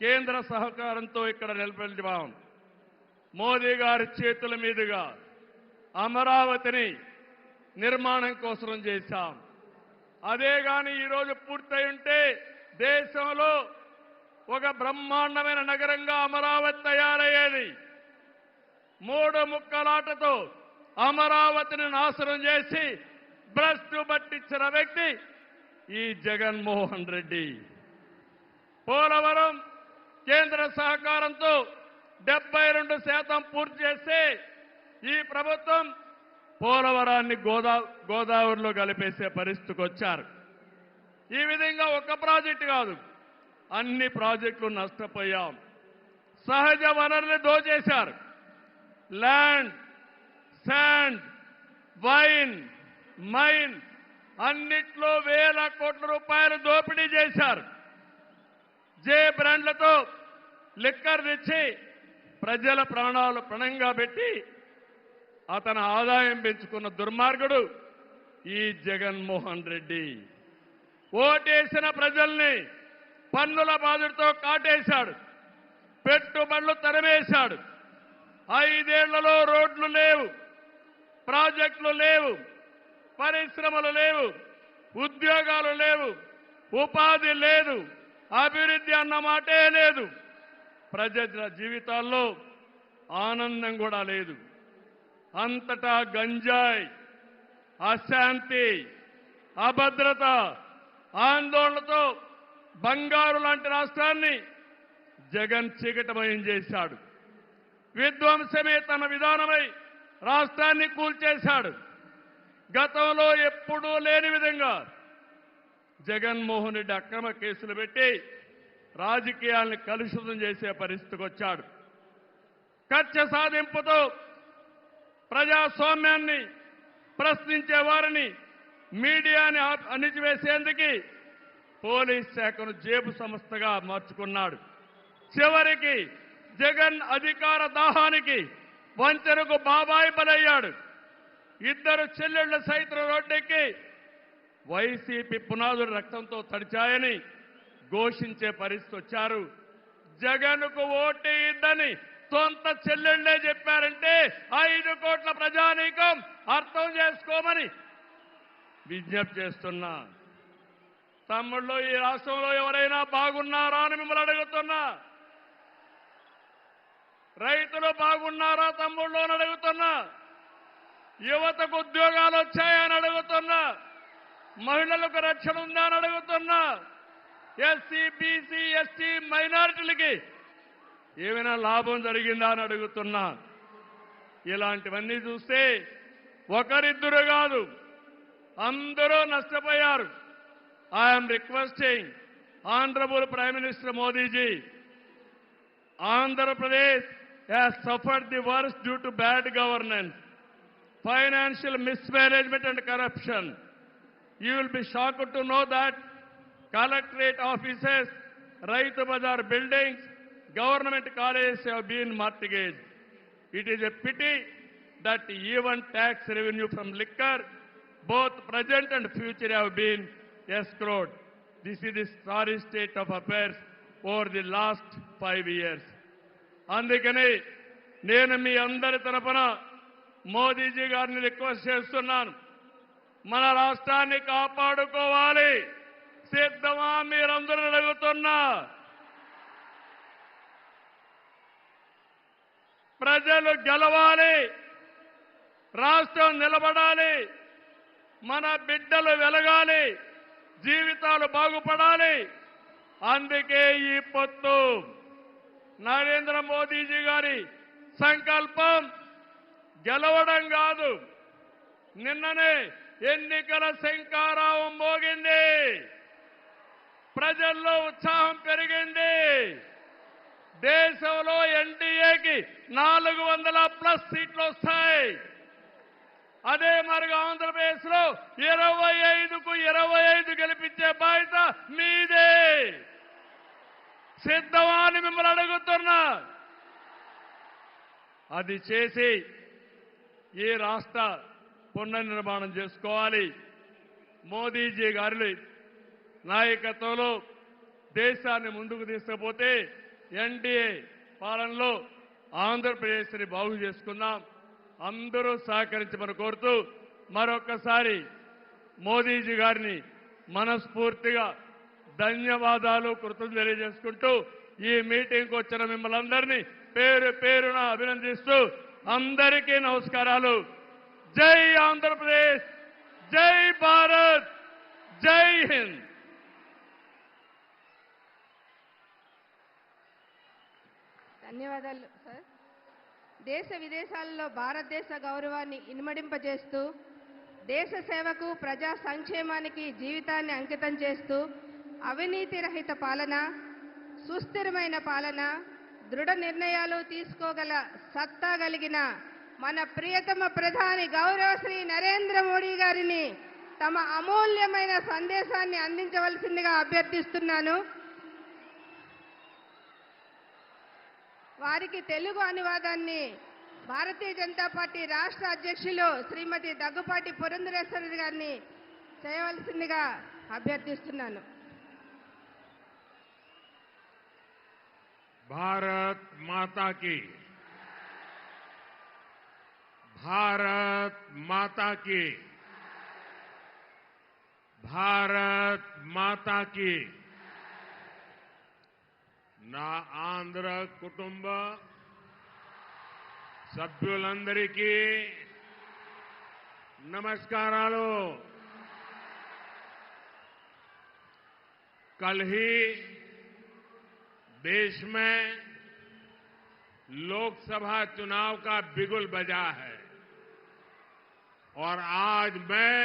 కేంద్ర సహకారంతో ఇక్కడ నిలబెట్టాం. మోదీ గారి చేతుల మీదుగా అమరావతిని నిర్మాణం కోసం చేశాం. అదే గాని ఈరోజు పూర్తయి ఉంటే దేశంలో ఒక బ్రహ్మాండమైన నగరంగా అమరావతి తయారయ్యేది. 3 ముక్కలాటతో అమరావతిని నాశనం చేసి భ్రష్టు పట్టించిన వ్యక్తి ఈ జగన్మోహన్ రెడ్డి. పోలవరం కేంద్ర సహకారంతో 72% పూర్తి చేస్తే ఈ ప్రభుత్వం పోలవరాన్ని గోదావరిలో కలిపేసే పరిస్థితికి వచ్చారు. ఈ విధంగా ఒక ప్రాజెక్టు కాదు, అన్ని ప్రాజెక్టులు నష్టపోయాం. సహజ వనరుల్ని దోచేశారు. ల్యాండ్, శాండ్, వైన్, మైన్ అన్నిట్లో వేల కోట్ల రూపాయలు దోపిడీ చేశారు. జే బ్రాండ్లతో లిక్కర్ తెచ్చి ప్రజల ప్రాణాలు పణంగా పెట్టి అతని ఆదాయం పెంచుకున్న దుర్మార్గుడు ఈ జగన్మోహన్ రెడ్డి. ఓటేసిన ప్రజల్ని పన్నుల బాధతో కాటేశాడు. పెట్టుబడులు తరిమేశాడు. 5 ఏళ్లలో రోడ్లు లేవు, ప్రాజెక్టులు లేవు, పరిశ్రమలు లేవు, ఉద్యోగాలు లేవు, ఉపాధి లేదు, అభివృద్ధి అన్న మాటే లేదు. ప్రజల జీవితాల్లో ఆనందం కూడా లేదు. అంతటా గంజాయి, అశాంతి, అభద్రత, ఆందోళనతో బంగారు లాంటి రాష్ట్రాన్ని జగన్ చీకటమయం చేశాడు. విధ్వంసమే తన విధానమై రాష్ట్రాన్ని కూల్చేశాడు. గతంలో ఎప్పుడూ లేని విధంగా జగన్మోహన్ రెడ్డి అక్రమ కేసులు పెట్టి రాజకీయాల్ని కలుషితం చేసే పరిస్థితికి వచ్చాడు. కక్ష సాధింపుతో ప్రజాస్వామ్యాన్ని ప్రశ్నించే వారిని, మీడియాని అణిచివేసేందుకు పోలీస్ శాఖను జేబు సంస్థగా మార్చుకున్నాడు. చివరికి జగన్ అధికార దాహానికి, వంచనకు బాబాయి బలయ్యాడు. 2 చెల్లెళ్ల సైతం రోడ్డెక్కి వైసీపీ పునాదులు రక్తంతో తడిచాయని ఘోషించే పరిస్థితి వచ్చారు. జగన్కు ఓటేయద్దని సొంత చెల్లెళ్లే చెప్పారంటే 5 కోట్ల ప్రజానీకం అర్థం చేసుకోమని విజ్ఞప్తి చేస్తున్నా. తమ్ముళ్ళు, ఈ రాష్ట్రంలో ఎవరైనా బాగున్నారా అని మిమ్మల్ని అడుగుతున్నా. రైతులు బాగున్నారా తమ్ముళ్ళు అని అడుగుతున్నా. యువతకు ఉద్యోగాలు వచ్చాయని అడుగుతున్నా. మహిళలకు రక్షణ ఉందా అని అడుగుతున్నా. ఎస్సీ, బీసీ, ఎస్టీ మైనారిటీలకి ఏమైనా లాభం జరిగిందా అని అడుగుతున్నా. ఇలాంటివన్నీ చూస్తే ఒకరిద్దరు కాదు, అందరూ నష్టపోయారు. I'm requesting honourable prime minister Modiji, Andhra Pradesh has suffered the worst due to bad governance, financial mismanagement and corruption. You will be shocked to know that collectorate offices, Raitu Bazar buildings, government colleges have been mortgaged. It is a pity that even tax revenue from liquor, both present and future, have been escrowed. This is the sorry state of affairs over the last 5 years. అందుకని నేను మీ అందరి తరపున మోదీజీ గారిని రిక్వెస్ట్ చేస్తున్నాను. మన రాష్ట్రాన్ని కాపాడుకోవాలి. సిద్ధమా మీరందరూ అడుగుతున్నా? ప్రజలు గెలవాలి, రాష్ట్రం నిలబడాలి, మన బిడ్డలు వెలగాలి, జీవితాలు బాగుపడాలి. అందుకే ఈ పొత్తు. నరేంద్ర మోదీజీ గారి సంకల్పం గెలవడం కాదు. నిన్ననే ఎన్నికల శంఖారావం మోగింది, ప్రజల్లో ఉత్సాహం పెరిగింది. దేశంలో ఎన్డీఏకి 400+ సీట్లు వస్తాయి. అదే మరి ఆంధ్రప్రదేశ్ లో 25కు 25 గెలిపించే బాధ్యత మీదే. సిద్ధమా అని మిమ్మల్ని అడుగుతున్నా. అది చేసి ఈ రాష్ట్ర పునర్నిర్మాణం చేసుకోవాలి. మోదీజీ గారి నాయకత్వంలో దేశాన్ని ముందుకు తీసుకుపోతే ఎన్డీఏ పాలనలో ఆంధ్రప్రదేశ్ని బాగు చేసుకుందాం. అందరూ సహకరించమని కోరుతూ మరొక్కసారి మోదీజీ గారిని మనస్ఫూర్తిగా ధన్యవాదాలు, కృతజ్ఞతలు తెలియజేసుకుంటూ ఈ మీటింగ్కి వచ్చిన మిమ్మల్ని అందరినీ పేరు పేరున అభినందిస్తూ అందరికీ నమస్కారాలు. జై ఆంధ్రప్రదేశ్, జై భారత్, జై హింద్. ధన్యవాదాలు సార్. దేశ విదేశాలలో భారతదేశ గౌరవాన్ని ఇనుమడింపజేస్తూ దేశ సేవకు, ప్రజా సంక్షేమానికి జీవితాన్ని అంకితం చేస్తూ అవినీతి రహిత పాలన, సుస్థిరమైన పాలన, దృఢ నిర్ణయాలు తీసుకోగల సత్తా కలిగిన మన ప్రియతమ ప్రధాని గౌరవ శ్రీ నరేంద్ర మోడీ గారిని తమ అమూల్యమైన సందేశాన్ని అందించవలసిందిగా అభ్యర్థిస్తున్నాను. వారికి తెలుగు అనువాదాన్ని భారతీయ జనతా పార్టీ రాష్ట్ర అధ్యక్షులు శ్రీమతి దగ్గుపాటి పురంధరేశ్వరి గారిని చేయవలసిందిగా అభ్యర్థిస్తున్నాను. भारत माता की, भारत माता की, भारत माता की. నా ఆంధ్ర కుటుంబ సభ్యులందరికీ నమస్కారాలు. कल ही देश में लोकसभा चुनाव का बिगुल बजा है और आज मैं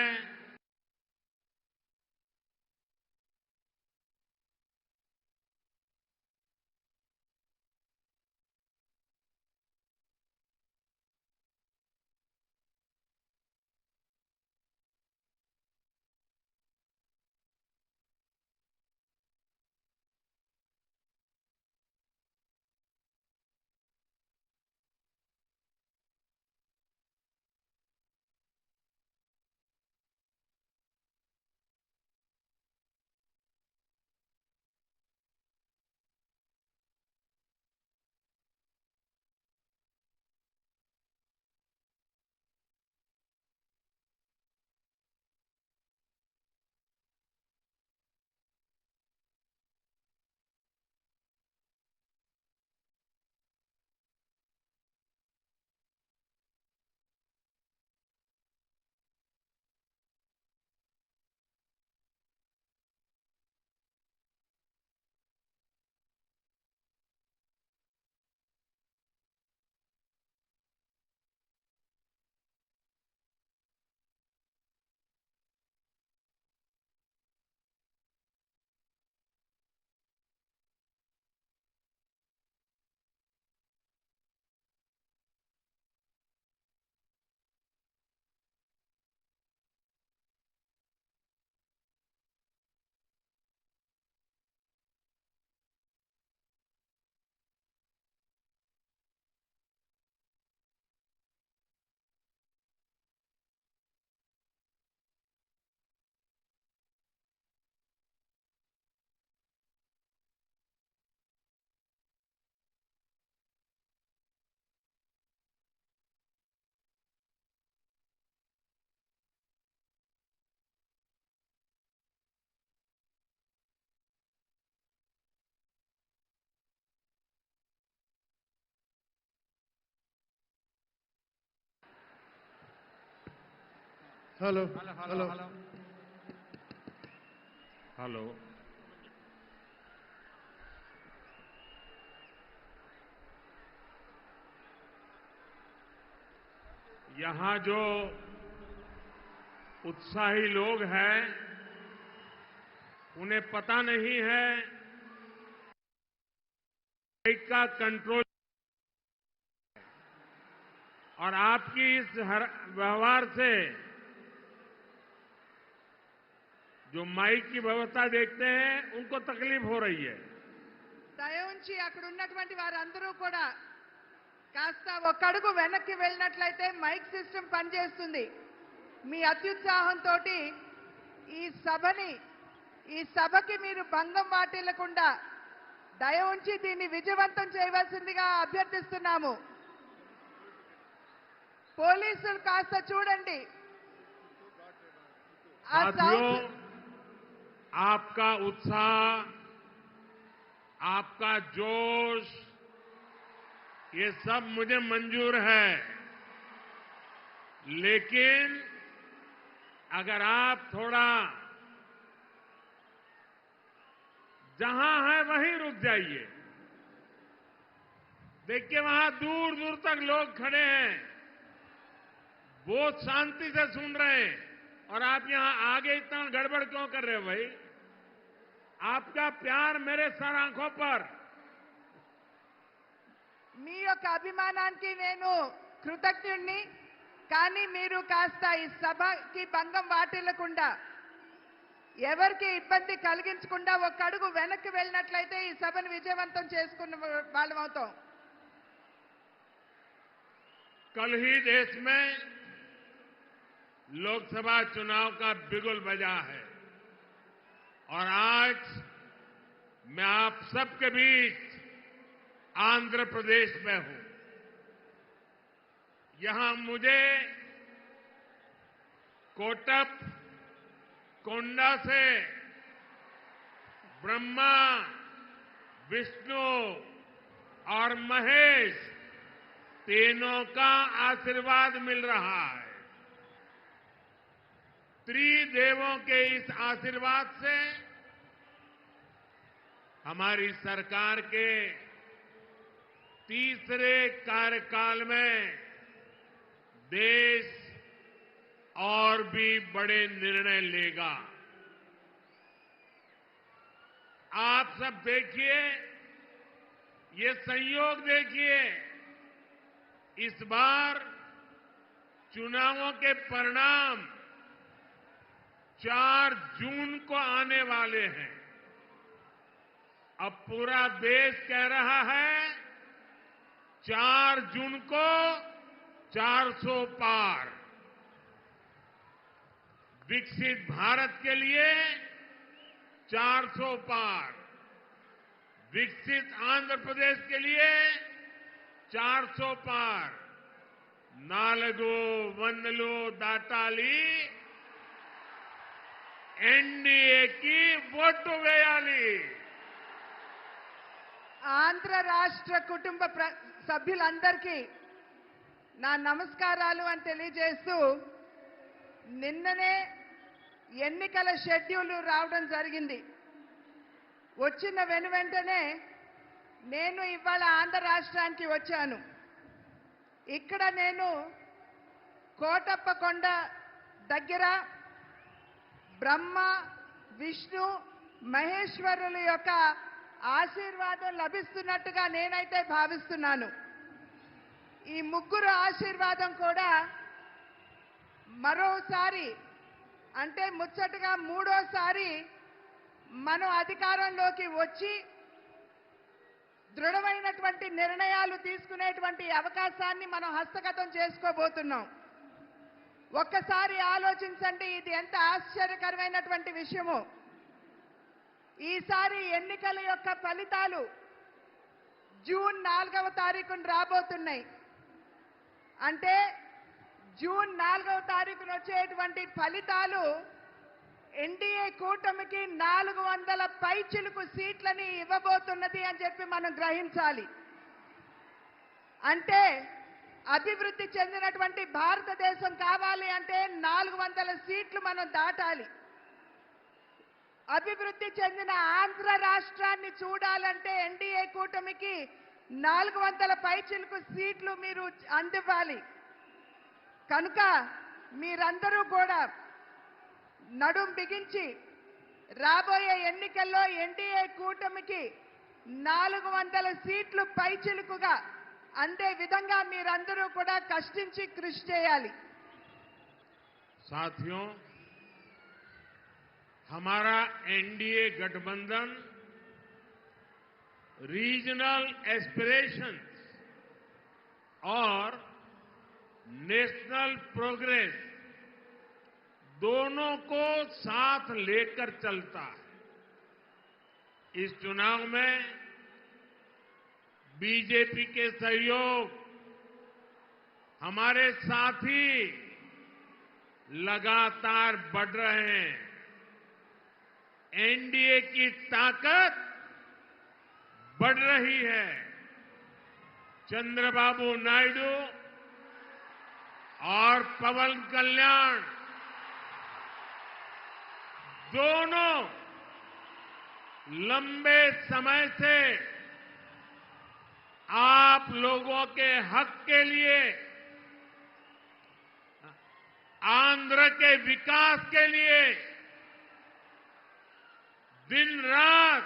हेलो हेलो हेलो हेलो यहां जो उत्साही लोग हैं उन्हें पता नहीं है माइक का कंट्रोल और आपकी इस व्यवहार से जो माइक की व्यवस्था देखते हैं उनको तकलीफ हो रही है। దయ ఉంచి అక్కడ ఉన్నటువంటి వారందరూ కూడా కాస్త ఒక అడుగు వెనక్కి వెళ్ళినట్లయితే మైక్ సిస్టమ్ పనిచేస్తుంది. మీ అత్యుత్సాహంతో ఈ సభకి మీరు భంగం వాటిల్లకుండా దయ ఉంచి దీన్ని విజయవంతం చేయవలసిందిగా అభ్యర్థిస్తున్నాము. పోలీసులు కాస్త చూడండి. ఆ साथियों, సౌండ్ आपका उत्साह, आपका जोश, ये सब मुझे मंजूर है, लेकिन अगर आप थोड़ा जहां है वहीं रुक जाइए। देखिए वहां दूर दूर तक लोग खड़े हैं, बहुत शांति से सुन रहे हैं, और आप यहां आगे इतना गड़बड़ क्यों कर रहे हो भाई? आपका प्यार मेरे सर आंखों पर। మీ యొక్క అభిమానానికి నేను కృతజ్ఞుణ్ణి. కానీ మీరు కాస్త ఈ సభకి భంగం వాటిల్లకుండా ఎవరికి ఇబ్బంది కలిగించకుండా ఒక అడుగు వెనక్కి వెళ్ళినట్లయితే ఈ సభను విజయవంతం చేసుకున్న వాళ్ళం అవుతాం. कल ही देश में लोकसभा चुनाव का बिगुल बजा है और आज मैं आप सबके बीच आंध्र प्रदेश में हूं। यहां मुझे कोटप कोंडा से ब्रह्मा, विष्णु और महेश तीनों का आशीर्वाद मिल रहा है। त्रिदेवों के इस आशीर्वाद से हमारी सरकार के तीसरे कार्यकाल में देश और भी बड़े निर्णय लेगा। आप सब देखिए, ये संयोग देखिए, इस बार चुनावों के परिणाम 4 जून को आने वाले हैं। अब पूरा देश कह रहा है 4 जून को 400 पार। विकसित भारत के लिए 400 पार, विकसित आंध्र प्रदेश के लिए 400 पार। नालगो वंदलो दाताली एनडीए की ఓటు వేయాలి। ఆంధ్ర రాష్ట్ర కుటుంబ సభ్యులందరికీ నా నమస్కారాలు అని తెలియజేస్తూ, నిన్ననే ఎన్నికల షెడ్యూల్ రావడం జరిగింది. వచ్చిన వెంటనే నేను ఇవాళ ఆంధ్ర రాష్ట్రానికి వచ్చాను. ఇక్కడ నేను కోటప్పకొండ దగ్గర బ్రహ్మ, విష్ణు, మహేశ్వరుల యొక్క ఆశీర్వాదం లభిస్తున్నట్టుగా నేనైతే భావిస్తున్నాను. ఈ ముగ్గురు ఆశీర్వాదం కూడా మరోసారి అంటే ముచ్చటగా మూడోసారి మనం అధికారంలోకి వచ్చి దృఢమైనటువంటి నిర్ణయాలు తీసుకునేటువంటి అవకాశాన్ని మనం హస్తగతం చేసుకోబోతున్నాం. ఒక్కసారి ఆలోచించండి, ఇది ఎంత ఆశ్చర్యకరమైనటువంటి విషయమో. ఈసారి ఎన్నికల యొక్క ఫలితాలు జూన్ 4వ తారీఖున రాబోతున్నాయి. అంటే జూన్ 4వ తారీఖున వచ్చేటువంటి ఫలితాలు ఎన్డీఏ కూటమికి 400 పైచిలుకు సీట్లని ఇవ్వబోతున్నది అని చెప్పి మనం గ్రహించాలి. అంటే అభివృద్ధి చెందినటువంటి భారతదేశం కావాలి అంటే 400 సీట్లు మనం దాటాలి. అభివృద్ధి చెందిన ఆంధ్ర రాష్ట్రాన్ని చూడాలంటే ఎన్డీఏ కూటమికి 400 పైచిలకు సీట్లు మీరు అందివ్వాలి. కనుక మీరందరూ కూడా నడుం బిగించి రాబోయే ఎన్నికల్లో ఎన్డీఏ కూటమికి 400 సీట్లు పైచిలుకుగా అందే విధంగా మీరందరూ కూడా కష్టించి కృషి చేయాలి. साथियों, हमारा एनडीए गठबंधन रीजनल एस्पिरेशंस और नेशनल प्रोग्रेस दोनों को साथ लेकर चलता है. इस चुनाव में बीजेपी के सहयोग हमारे साथी लगातार बढ़ रहे हैं. एनडीए की ताकत बढ़ रही है. चंद्रबाबू नायडू और पवन कल्याण दोनों लंबे समय से आप लोगों के हक के लिए, आंध्र के विकास के लिए दिन रात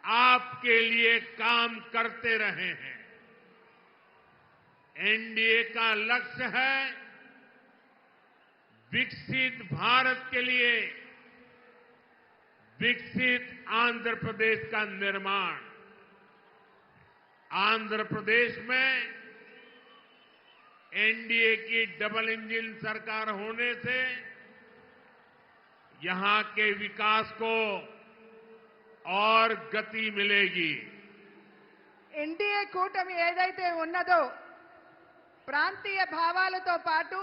आपके लिए काम करते रहे हैं. एनडीए का लक्ष्य है विकसित भारत के लिए विकसित आंध्र प्रदेश का निर्माण. आंध्र प्रदेश में एनडीए की डबल इंजन सरकार होने से यहां के विकास को और गति मिलेगी. ఎన్డీఏ కూటమి ఏదైతే ఉన్నదో ప్రాంతీయ భావాలతో పాటు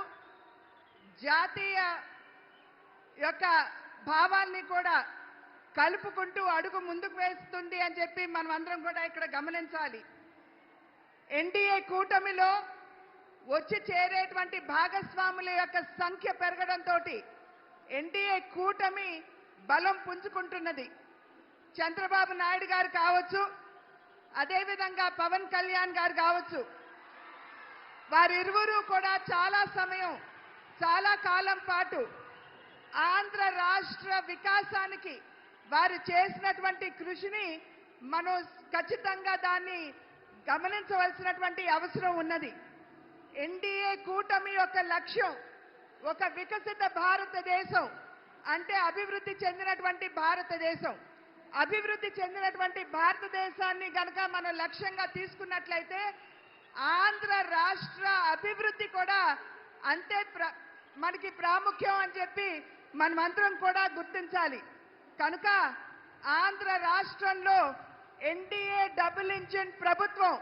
జాతీయ యొక్క భావాల్ని కూడా కలుపుకుంటూ అడుగు ముందుకు వేస్తుంది అని చెప్పి మనం అందరం కూడా ఇక్కడ గమనించాలి. ఎన్డీఏ కూటమిలో వచ్చి చేరేటువంటి భాగస్వాముల యొక్క సంఖ్య పెరగడంతో ఎన్డీఏ కూటమి బలం పుంజుకుంటున్నది. చంద్రబాబు నాయుడు గారు కావచ్చు, అదేవిధంగా పవన్ కళ్యాణ్ గారు కావచ్చు, వారిరువురు కూడా చాలా సమయం, చాలా కాలం పాటు ఆంధ్ర రాష్ట్ర వికాసానికి వారు చేసినటువంటి కృషిని మనం ఖచ్చితంగా దాన్ని గమనించవలసినటువంటి అవసరం ఉన్నది. ఎన్డీఏ కూటమి యొక్క లక్ష్యం ఒక వికసిత భారతదేశం, అంటే అభివృద్ధి చెందినటువంటి భారతదేశం. అభివృద్ధి చెందినటువంటి భారతదేశాన్ని గనక మనం లక్ష్యంగా తీసుకున్నట్లయితే ఆంధ్ర రాష్ట్ర అభివృద్ధి కూడా అంతే మనకి ప్రాముఖ్యం అని చెప్పి మనమందరం కూడా గుర్తించాలి. కనుక ఆంధ్ర రాష్ట్రంలో ఎన్డీఏ డబుల్ ఇంజిన్ ప్రభుత్వం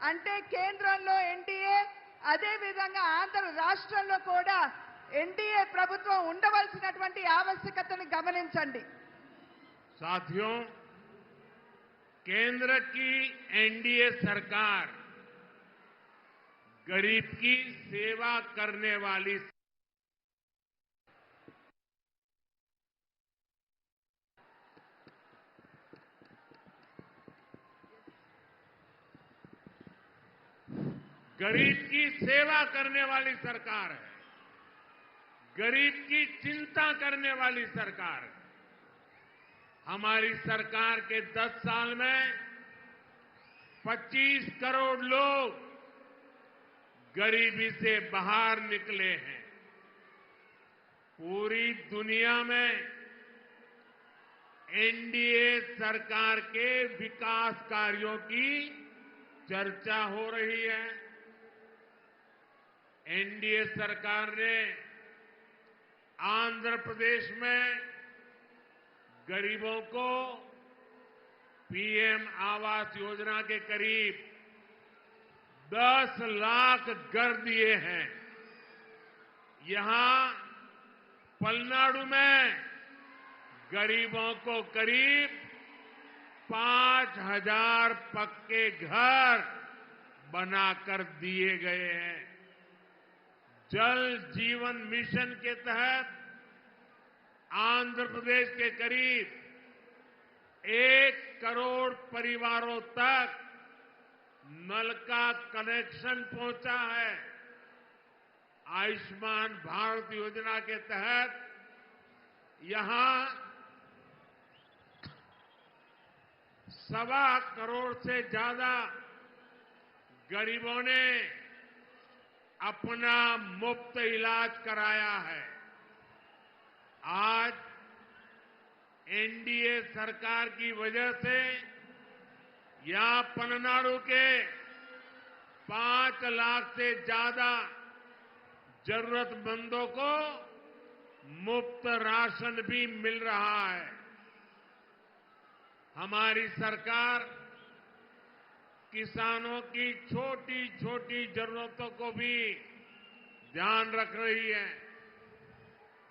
అంటే కేంద్రంలో ఎన్డీఏ, అదేవిధంగా ఆంధ్ర రాష్ట్రంలో కూడా ఎన్డీఏ ప్రభుత్వం ఉండవలసినటువంటి ఆవశ్యకతను గమనించండి. साथियों, केंद्र की एनडीए सरकार गरीब की सेवा करने वाली गरीब की सेवा करने वाली सरकार है. गरीब की चिंता करने वाली सरकार है. हमारी सरकार के 10 साल में 25 करोड़ लोग गरीबी से बाहर निकले हैं. पूरी दुनिया में एनडीए सरकार के विकास कार्यों की चर्चा हो रही है. एनडीए सरकार ने आंध्र प्रदेश में गरीबों को पीएम आवास योजना के करीब 10 लाख घर दिए हैं. यहां पलनाडु में गरीबों को करीब 5,000 पक्के घर बनाकर दिए गए हैं। जल जीवन मिशन के तहत आंध्र प्रदेश के करीब 1 करोड़ परिवारों तक नल का कनेक्शन पहुंचा है। आयुष्मान भारत योजना के तहत यहां 1.25 करोड़ से ज्यादा गरीबों ने अपना मुफ्त इलाज कराया है। आज एनडीए सरकार की वजह से यहां पलनाडु के 5 लाख से ज्यादा जरूरतमंदों को मुफ्त राशन भी मिल रहा है। हमारी सरकार किसानों की छोटी छोटी जरूरतों को भी ध्यान रख रही है।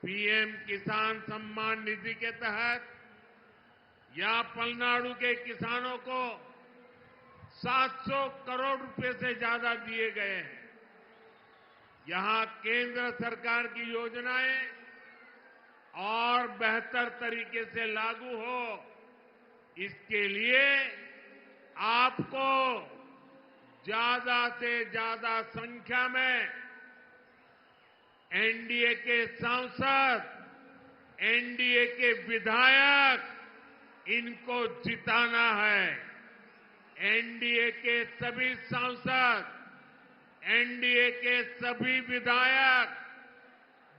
पीएम किसान सम्मान निधि के तहत यहां पलनाडु के किसानों को 700 करोड़ रुपए से ज्यादा दिए गए हैं। यहां केंद्र सरकार की योजनाएं और बेहतर तरीके से लागू हो, इसके लिए आपको ज्यादा से ज्यादा संख्या में एनडीए के सांसद, एनडीए के विधायक, इनको जिताना है। एनडीए के सभी सांसद, एनडीए के सभी विधायक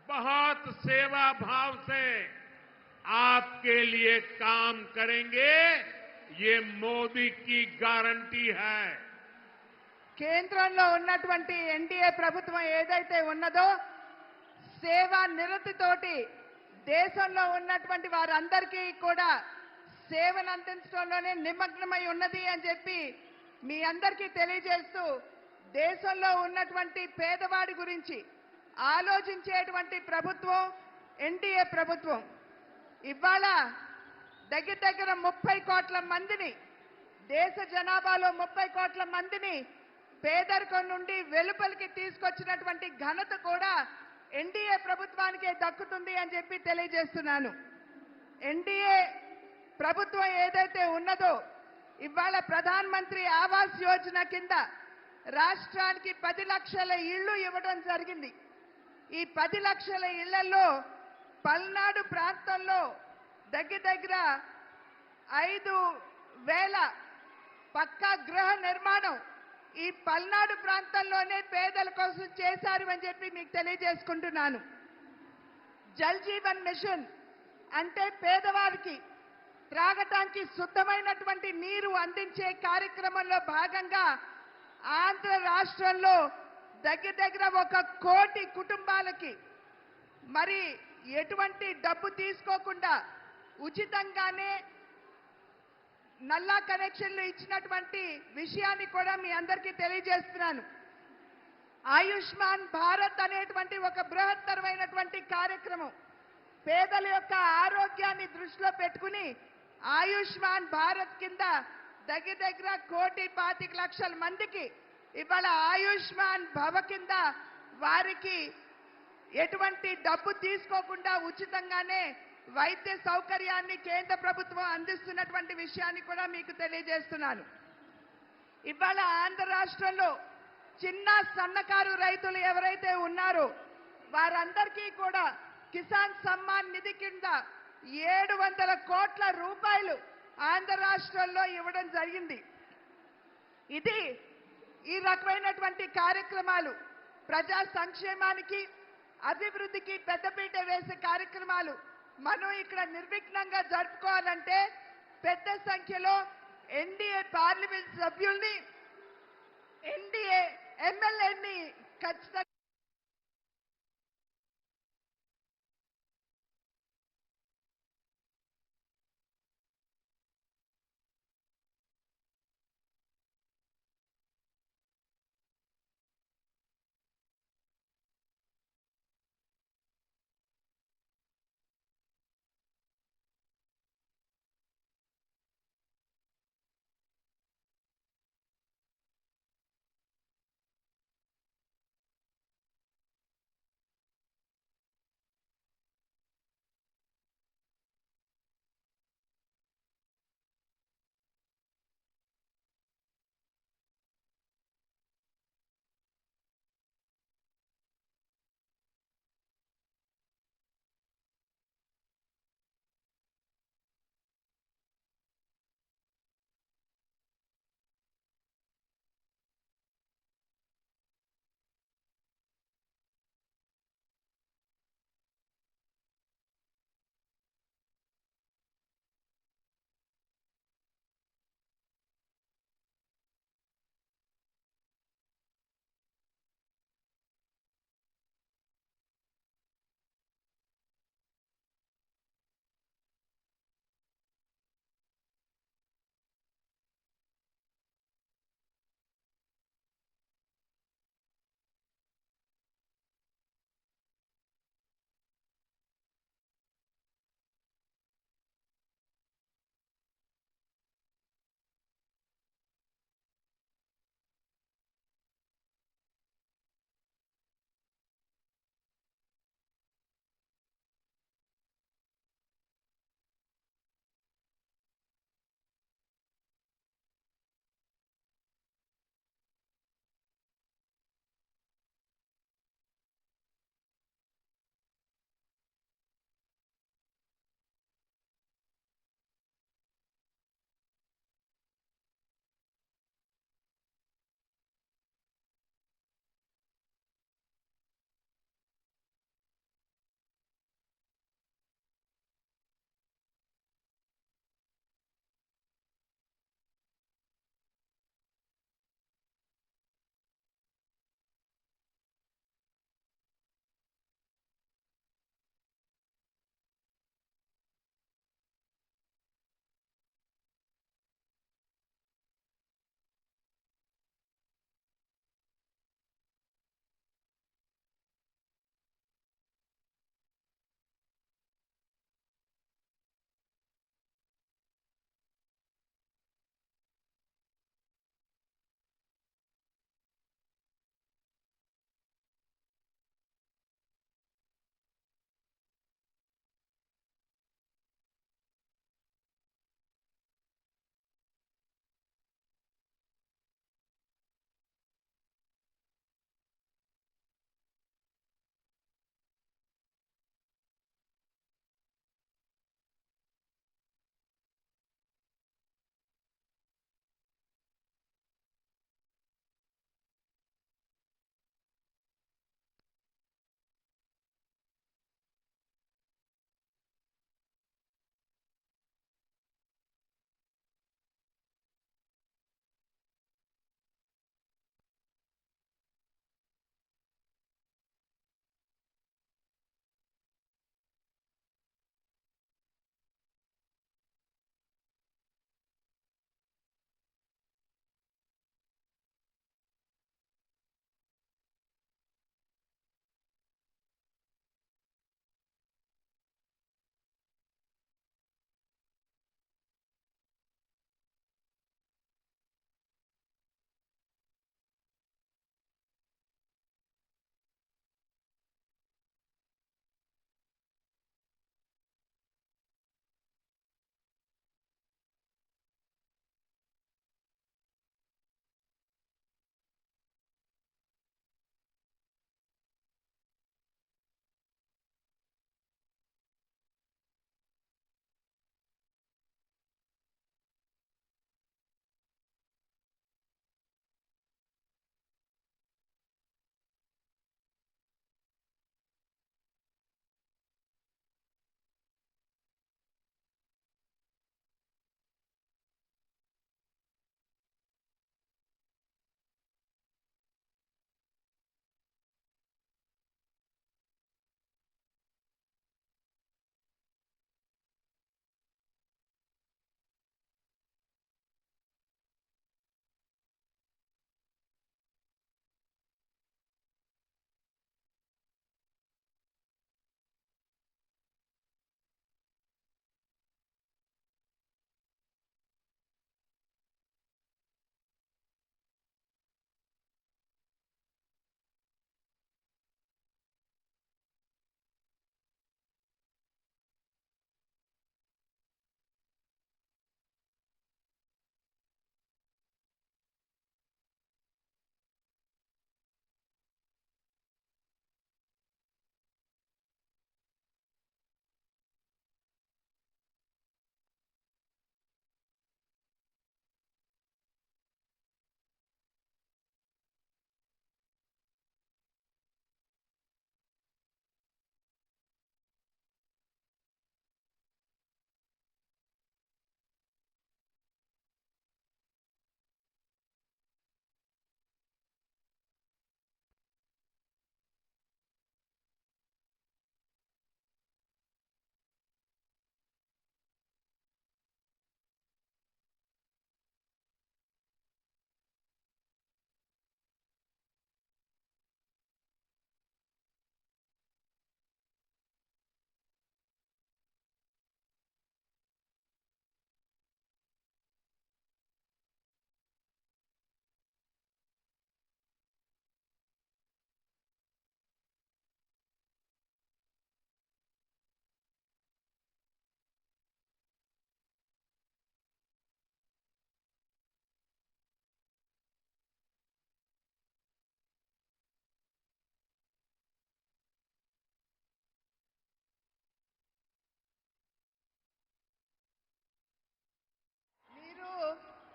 बहुत सेवा भाव से आपके लिए काम करेंगे, ये मोदी की गारंटी है। కేంద్రంలో ఉన్నటువంటి ఎన్డీఏ ప్రభుత్వం ఏదైతే ఉన్నదో సేవా నిరతితోటి దేశంలో ఉన్నటువంటి వారందరికీ కూడా సేవను అందించడంలోనే నిమగ్నమై ఉన్నది అని చెప్పి మీ అందరికీ తెలియజేస్తూ, దేశంలో ఉన్నటువంటి పేదవాడి గురించి ఆలోచించేటువంటి ప్రభుత్వం ఎన్డీఏ ప్రభుత్వం. ఇవాళ దగ్గర దగ్గర 30 కోట్ల మందిని, దేశ జనాభాలో 30 కోట్ల మందిని పేదరికం నుండి వెలుపలికి తీసుకొచ్చినటువంటి ఘనత కూడా ఎన్డీఏ ప్రభుత్వానికే దక్కుతుంది అని చెప్పి తెలియజేస్తున్నాను. ఎన్డీఏ ప్రభుత్వం ఏదైతే ఉన్నదో ఇవాళ ప్రధాన్ మంత్రి ఆవాస్ యోజన కింద రాష్ట్రానికి 10 లక్షల ఇళ్లు ఇవ్వడం జరిగింది. ఈ 10 లక్షల ఇళ్లలో పల్నాడు ప్రాంతంలో దగ్గర దగ్గర 5,000 పక్కా గృహ నిర్మాణం ఈ పల్నాడు ప్రాంతంలోనే పేదల కోసం చేశారు అని చెప్పి మీకు తెలియజేసుకుంటున్నాను. జల్ జీవన్ మిషన్ అంటే పేదవారికి త్రాగటానికి శుద్ధమైనటువంటి నీరు అందించే కార్యక్రమంలో భాగంగా ఆంధ్ర రాష్ట్రంలో దగ్గర దగ్గర 1 కోటి కుటుంబాలకి మరి ఎటువంటి డబ్బు తీసుకోకుండా ఉచితంగానే నల్లా కనెక్షన్లు ఇచ్చినటువంటి విషయాన్ని కూడా మీ అందరికీ తెలియజేస్తున్నాను. ఆయుష్మాన్ భారత్ అనేటువంటి ఒక బృహత్తరమైనటువంటి కార్యక్రమం పేదల యొక్క ఆరోగ్యాన్ని దృష్టిలో పెట్టుకుని ఆయుష్మాన్ భారత్ కింద దగ్గర దగ్గర 1,25,00,000 మందికి ఇవాళ ఆయుష్మాన్ భవ కింద వారికి ఎటువంటి డబ్బు తీసుకోకుండా ఉచితంగానే వైద్య సౌకర్యాన్ని కేంద్ర ప్రభుత్వం అందిస్తున్నటువంటి విషయాన్ని కూడా మీకు తెలియజేస్తున్నాను. ఇవాళ ఆంధ్ర రాష్ట్రంలో చిన్న సన్నకారు రైతులు ఎవరైతే ఉన్నారో వారందరికీ కూడా కిసాన్ సమ్మాన్ నిధి కింద 700 కోట్ల రూపాయలు ఆంధ్ర రాష్ట్రంలో ఇవ్వడం జరిగింది. ఇది ఈ రకమైనటువంటి కార్యక్రమాలు ప్రజా సంక్షేమానికి అభివృద్ధికి పెద్దపీట వేసే కార్యక్రమాలు మనం ఇక్కడ నిర్విఘ్నంగా జరుపుకోవాలంటే పెద్ద సంఖ్యలో ఎన్డీఏ పార్లమెంట్ సభ్యుల్ని, ఎన్డీఏ ఎమ్మెల్యేని ఖచ్చితంగా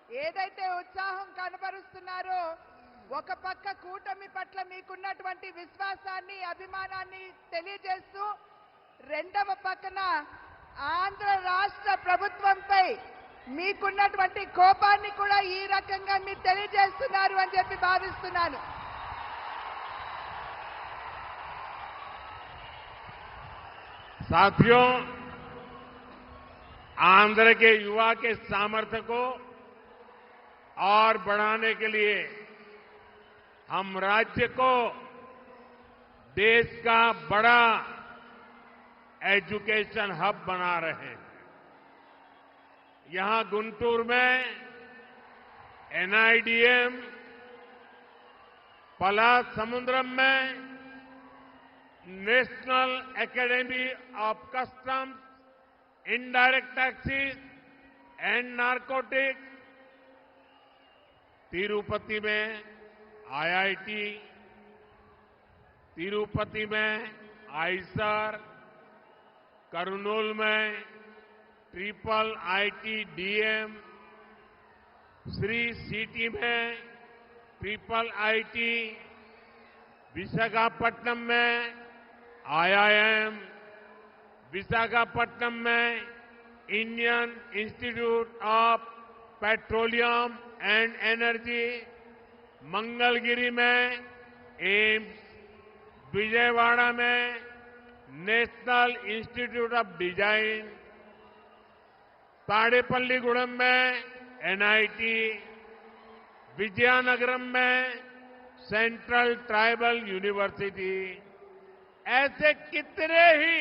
ఏదైతే ఉత్సాహం కనబరుస్తున్నారో ఒక పక్క కూటమి పట్ల మీకున్నటువంటి విశ్వాసాన్ని అభిమానాన్ని తెలియజేస్తూ రెండవ పక్కన ఆంధ్ర రాష్ట్ర ప్రభుత్వంపై మీకున్నటువంటి కోపాన్ని కూడా ఈ రకంగా మీరు తెలియజేస్తున్నారు అని చెప్పి భావిస్తున్నాను. साथियों, आंध्र के युवा के सामर्थ्य को और बढ़ाने के लिए हम राज्य को देश का बड़ा एजुकेशन हब बना रहे हैं। यहां गुंटूर में NIDM, पलासमुद्रम में National Academy of Customs, Indirect Taxes and Narcotics, Tirupati में IIT, तिरुपति में आईसर, करनूल में IIT-DM, श्री सिटी में IIT, विशाखापट्टनम में IIM, विशाखापट्टनम में Indian Institute of Petroleum and Energy, Mangalagiri में एम्स, विजयवाड़ा में National Institute of Design, Tadepalligudem में NIT, विजयनगरम में सेंट्रल ट्राइबल यूनिवर्सिटी, ऐसे कितने ही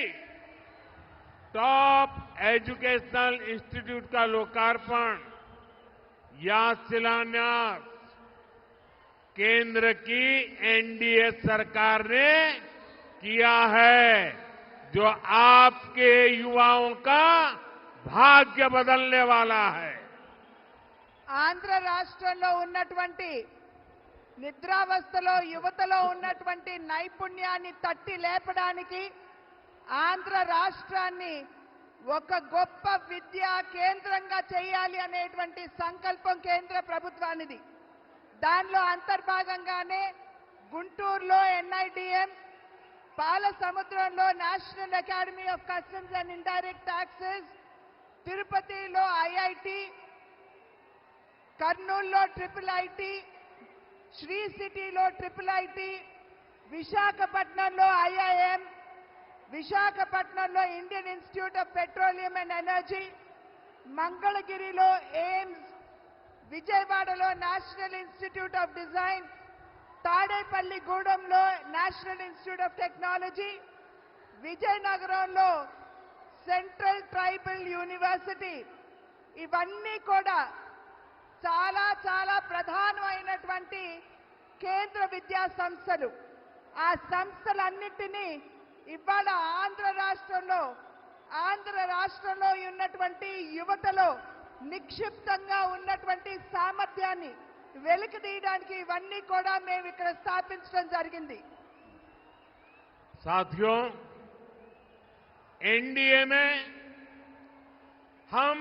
टॉप एजुकेशनल इंस्टीट्यूट का लोकार्पण या शिलान्यास केंद्र की NDA सरकार ने किया है, जो आपके युवाओं का भाग्य बदलने वाला है। ఆంధ్ర రాష్ట్రంలో ఉన్నటువంటి నిద్రావస్థలో యువతలో ఉన్నటువంటి నైపుణ్యాన్ని తట్టి లేపడానికి ఆంధ్ర రాష్ట్రాన్ని ఒక గొప్ప విద్యా కేంద్రంగా చేయాలి అనేటువంటి సంకల్పం కేంద్ర ప్రభుత్వానిది. దానిలో అంతర్భాగంగానే గుంటూరులో NIDM, పాలసముద్రంలో national academy of customs and indirect taxes, తిరుపతిలో IIT, కర్నూలులో IIIT, శ్రీ సిటీలో IIIT, విశాఖపట్నంలో IIM, విశాఖపట్నంలో Indian institute of petroleum and energy, మంగళగిరిలో ఎయిమ్స్, విజయవాడలో నేషనల్ ఇన్స్టిట్యూట్ ఆఫ్ డిజైన్, తాడేపల్లిగూడెంలో నేషనల్ ఇన్స్టిట్యూట్ ఆఫ్ టెక్నాలజీ, విజయనగరంలో సెంట్రల్ ట్రైబల్ యూనివర్సిటీ, ఇవన్నీ కూడా చాలా చాలా ప్రధానమైనటువంటి కేంద్ర విద్యా సంస్థలు. ఆ సంస్థలన్నిటినీ ఇవాళ ఆంధ్ర రాష్ట్రంలో ఉన్నటువంటి యువతలో నిక్షిప్తంగా ఉన్నటువంటి సామర్థ్యాన్ని వెలికితీయడానికి ఇవన్నీ కూడా మేము ఇక్కడ స్థాపించడం జరిగింది. साथियों, NDA में हम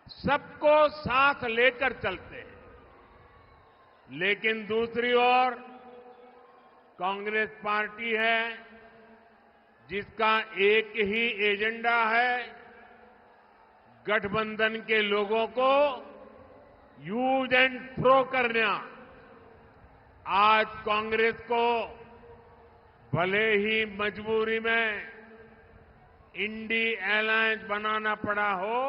सबको साथ लेकर चलते हैं, लेकिन दूसरी ओर कांग्रेस पार्टी है जिसका एक ही एजेंडा है, गठबंधन के लोगों को यूज एंड थ्रो करना। आज कांग्रेस को भले ही मजबूरी में इंडी अलायंस बनाना पड़ा हो,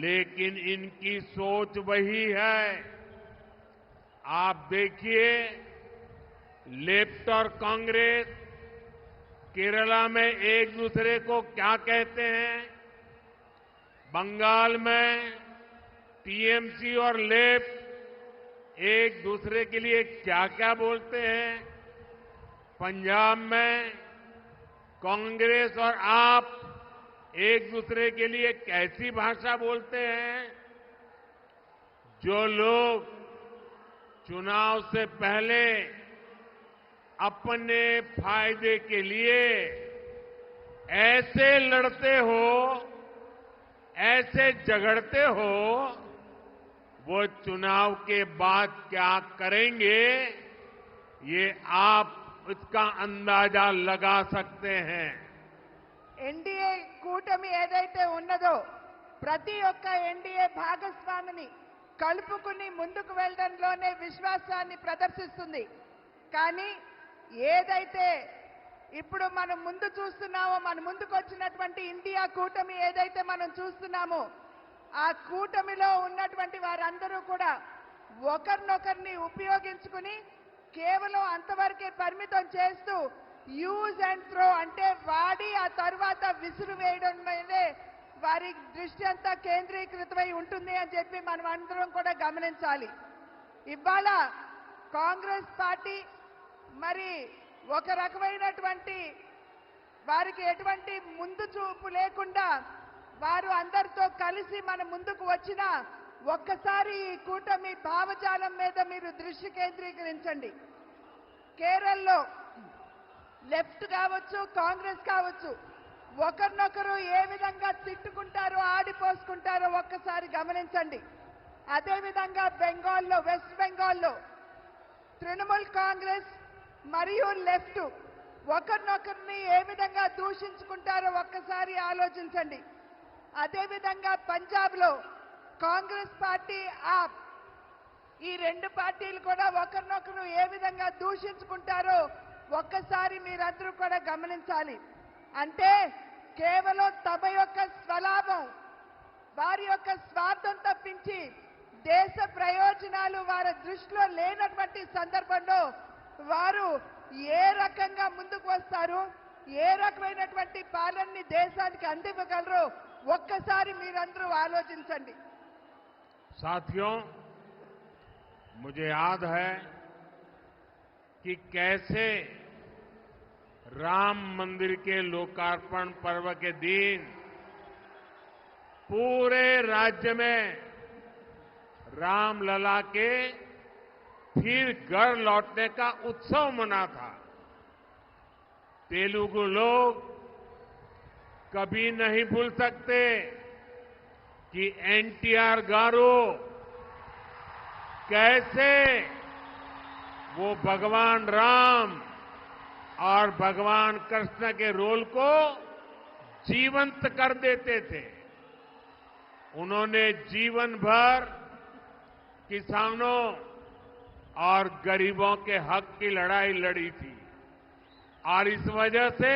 लेकिन इनकी सोच वही है। आप देखिए, लेफ्ट और कांग्रेस केरला में एक दूसरे को क्या कहते हैं, बंगाल में TMC और लेफ्ट एक दूसरे के लिए क्या क्या बोलते हैं, पंजाब में कांग्रेस और आप एक दूसरे के लिए कैसी भाषा बोलते हैं। जो लोग चुनाव से पहले अपने फायदे के लिए ऐसे लड़ते हो, ऐसे झगड़ते हो, वो चुनाव के बाद क्या करेंगे, ये आप इसका अंदाजा लगा सकते हैं। ఎన్డీఏ కూటమి ఏదైతే ఉన్నదో ప్రతి ఒక్క ఎన్డీఏ భాగస్వామిని కలుపుకుని ముందుకు వెళ్ళడంలోనే విశ్వాసాన్ని ప్రదర్శిస్తుంది. కానీ ఏదైతే ఇప్పుడు మనం ముందు చూస్తున్నామో, మన ముందుకు వచ్చినటువంటి ఇండియా కూటమి ఏదైతే మనం చూస్తున్నామో, ఆ కూటమిలో ఉన్నటువంటి వారందరూ కూడా ఒకరినొకరిని ఉపయోగించుకుని కేవలం అంతవరకే పరిమితం చేస్తూ యూజ్ అండ్ త్రో అంటే వాడి ఆ తర్వాత విసురు వేయడం మీదే వారి దృష్టి అంతా కేంద్రీకృతమై ఉంటుంది అని చెప్పి మనం అందరం కూడా గమనించాలి. ఇవాళ కాంగ్రెస్ పార్టీ మరి ఒక రకమైనటువంటి వారికి ఎటువంటి ముందు చూపు లేకుండా వారు అందరితో కలిసి మన ముందుకు వచ్చినా ఒక్కసారి ఈ కూటమి భావజాలం మీద మీరు దృష్టి కేంద్రీకరించండి. కేరళలో లెఫ్ట్ కావచ్చు, కాంగ్రెస్ కావచ్చు, ఒకరినొకరు ఏ విధంగా తిట్టుకుంటారో ఆడిపోసుకుంటారో ఒక్కసారి గమనించండి. అదేవిధంగా బెంగాల్లో, వెస్ట్ బెంగాల్లో తృణమూల్ కాంగ్రెస్ మరియు లెఫ్ట్ ఒకరినొకరిని ఏ విధంగా దూషించుకుంటారో ఒక్కసారి ఆలోచించండి. అదేవిధంగా పంజాబ్లో కాంగ్రెస్ పార్టీ, ఆప్ ఈ రెండు పార్టీలు కూడా ఒకరినొకరు ఏ విధంగా దూషించుకుంటారో ఒక్కసారి మీరందరూ కూడా గమనించాలి. అంటే కేవలం తమ యొక్క స్వలాభం, వారి యొక్క స్వార్థం తప్పించి దేశ ప్రయోజనాలు వారి దృష్టిలో లేనటువంటి సందర్భంలో వారు ఏ రకంగా ముందుకు వస్తారు, ఏ రకమైనటువంటి పాలనని దేశానికి అందివ్వగలరో ఒక్కసారి మీరందరూ ఆలోచించండి. साथियों, मुझे याद है कि कैसे राम मंदिर के लोकार्पण पर्व के दिन पूरे राज्य में रामलला के फिर घर लौटने का उत्सव मना था। तेलुगु लोग कभी नहीं भूल सकते कि एनटीआर गारू कैसे वो भगवान राम और भगवान कृष्ण के रोल को जीवंत कर देते थे। उन्होंने जीवन भर किसानों और गरीबों के हक की लड़ाई लड़ी थी और इस वजह से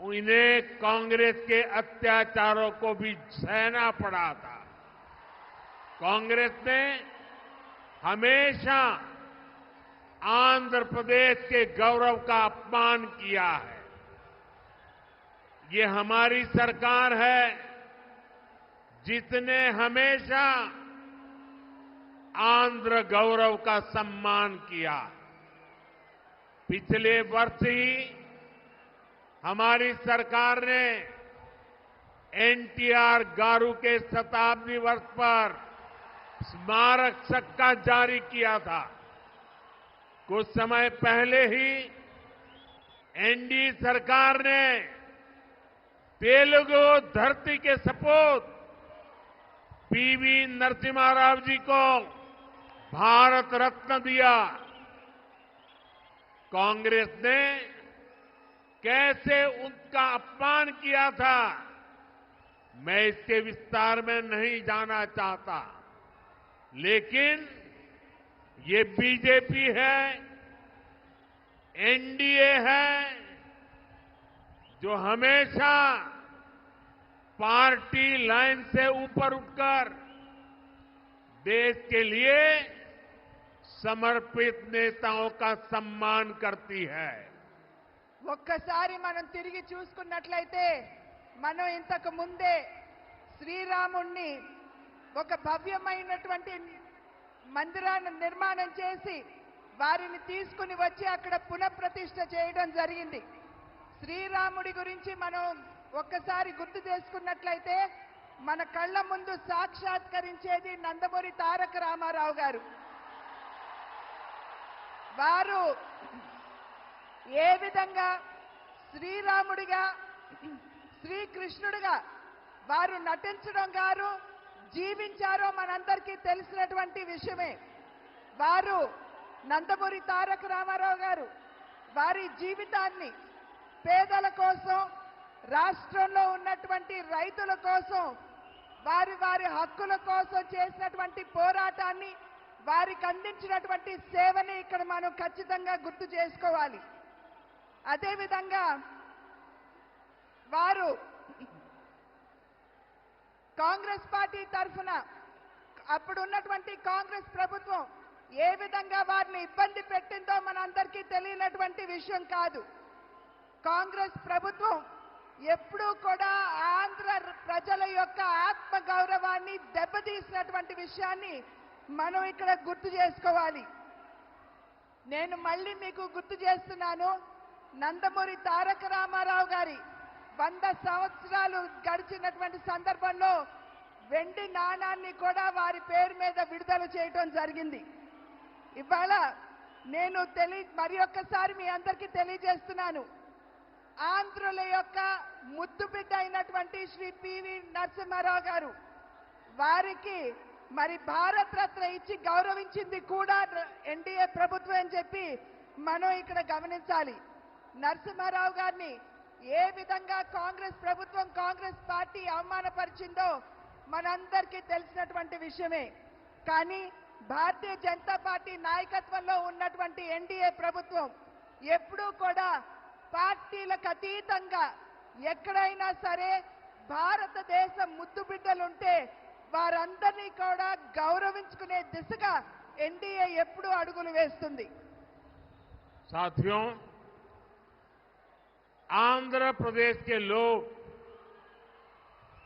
उन्हें कांग्रेस के अत्याचारों को भी सहना पड़ा था। कांग्रेस ने हमेशा आंध्र प्रदेश के गौरव का अपमान किया है। ये हमारी सरकार है जिसने हमेशा आंध्र गौरव का सम्मान किया। पिछले वर्ष ही हमारी सरकार ने एनटीआर गारू के शताब्दी वर्ष पर स्मारक सिक्का जारी किया था। कुछ समय पहले ही एनडीए सरकार ने तेलुगु धरती के सपूत पीवी नरसिम्हा राव जी को भारत रत्न दिया। कांग्रेस ने कैसे उनका अपमान किया था, मैं इसके विस्तार में नहीं जाना चाहता, लेकिन ये बीजेपी है, एनडीए है, जो हमेशा पार्टी लाइन से ऊपर उठकर देश के लिए समर्पित नेताओं का सम्मान करती है। ఒక్కసారి మనం తిరిగి చూసుకున్నట్లయితే మనం ఇంతకు ముందే శ్రీరాముణ్ణి ఒక భవ్యమైనటువంటి మందిరాన్ని నిర్మాణం చేసి వారిని తీసుకుని వచ్చి అక్కడ పునఃప్రతిష్ఠ చేయడం జరిగింది. శ్రీరాముడి గురించి మనం ఒక్కసారి గుర్తు చేసుకున్నట్లయితే మన కళ్ళ ముందు సాక్షాత్కరించేది నందమూరి తారక రామారావు గారు. వారు ఏ విధంగా శ్రీరాముడిగా, శ్రీకృష్ణుడిగా వారు నటించడం గారు, జీవించారో మనందరికీ తెలిసినటువంటి విషయమే. వారు నందమూరి తారక రామారావు గారు వారి జీవితాన్ని పేదల కోసం, రాష్ట్రంలో ఉన్నటువంటి రైతుల కోసం, వారి వారి హక్కుల కోసం చేసినటువంటి పోరాటాన్ని, వారికి అందించినటువంటి సేవని ఇక్కడ మనం ఖచ్చితంగా గుర్తు చేసుకోవాలి. అదేవిధంగా వారు కాంగ్రెస్ పార్టీ తరఫున అప్పుడున్నటువంటి కాంగ్రెస్ ప్రభుత్వం ఏ విధంగా వారిని ఇబ్బంది పెట్టిందో మనందరికీ తెలియనటువంటి విషయం కాదు. కాంగ్రెస్ ప్రభుత్వం ఎప్పుడూ కూడా ఆంధ్ర ప్రజల యొక్క ఆత్మ గౌరవాన్ని దెబ్బతీసినటువంటి విషయాన్ని మనం ఇక్కడ గుర్తు చేసుకోవాలి. నేను మళ్ళీ మీకు గుర్తు చేస్తున్నాను, నందమూరి తారక రామారావు గారి 100 సంవత్సరాలు గడిచినటువంటి సందర్భంలో వెండి నాణాన్ని కూడా వారి పేరు మీద విడుదల చేయడం జరిగింది. ఇవాళ నేను మరి ఒక్కసారి మీ అందరికీ తెలియజేస్తున్నాను, ఆంధ్రుల యొక్క ముద్దు బిడ్డ అయినటువంటి శ్రీ పివి నరసింహారావు గారు వారికి మరి భారత రత్న ఇచ్చి గౌరవించింది కూడా ఎన్డీఏ ప్రభుత్వం అని చెప్పి మనం ఇక్కడ గమనించాలి. నరసింహారావు గారిని ఏ విధంగా కాంగ్రెస్ ప్రభుత్వం, కాంగ్రెస్ పార్టీ అవమానపరిచిందో మనందరికీ తెలిసినటువంటి విషయమే. కానీ భారతీయ జనతా పార్టీ నాయకత్వంలో ఉన్నటువంటి ఎన్డీఏ ప్రభుత్వం ఎప్పుడూ కూడా పార్టీలకు అతీతంగా ఎక్కడైనా సరే భారతదేశం ముద్దు బిడ్డలుంటే వారందరినీ కూడా గౌరవించుకునే దిశగా ఎన్డీఏ ఎప్పుడూ అడుగులు వేస్తుంది. साथियों, आंध्र प्रदेश के लोग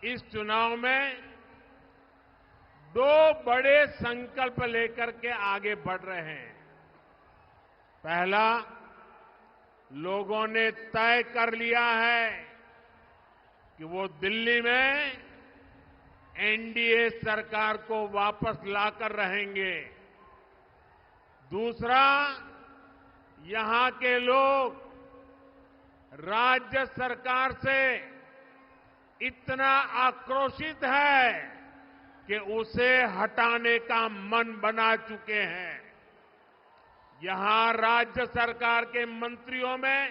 इस चुनाव में 2 बड़े संकल्प लेकर के आगे बढ़ रहे हैं। पहला, लोगों ने तय कर लिया है कि वो दिल्ली में एनडीए सरकार को वापस लाकर रहेंगे। दूसरा, यहां के लोग राज्य सरकार से इतना आक्रोशित है कि उसे हटाने का मन बना चुके हैं। यहां राज्य सरकार के मंत्रियों में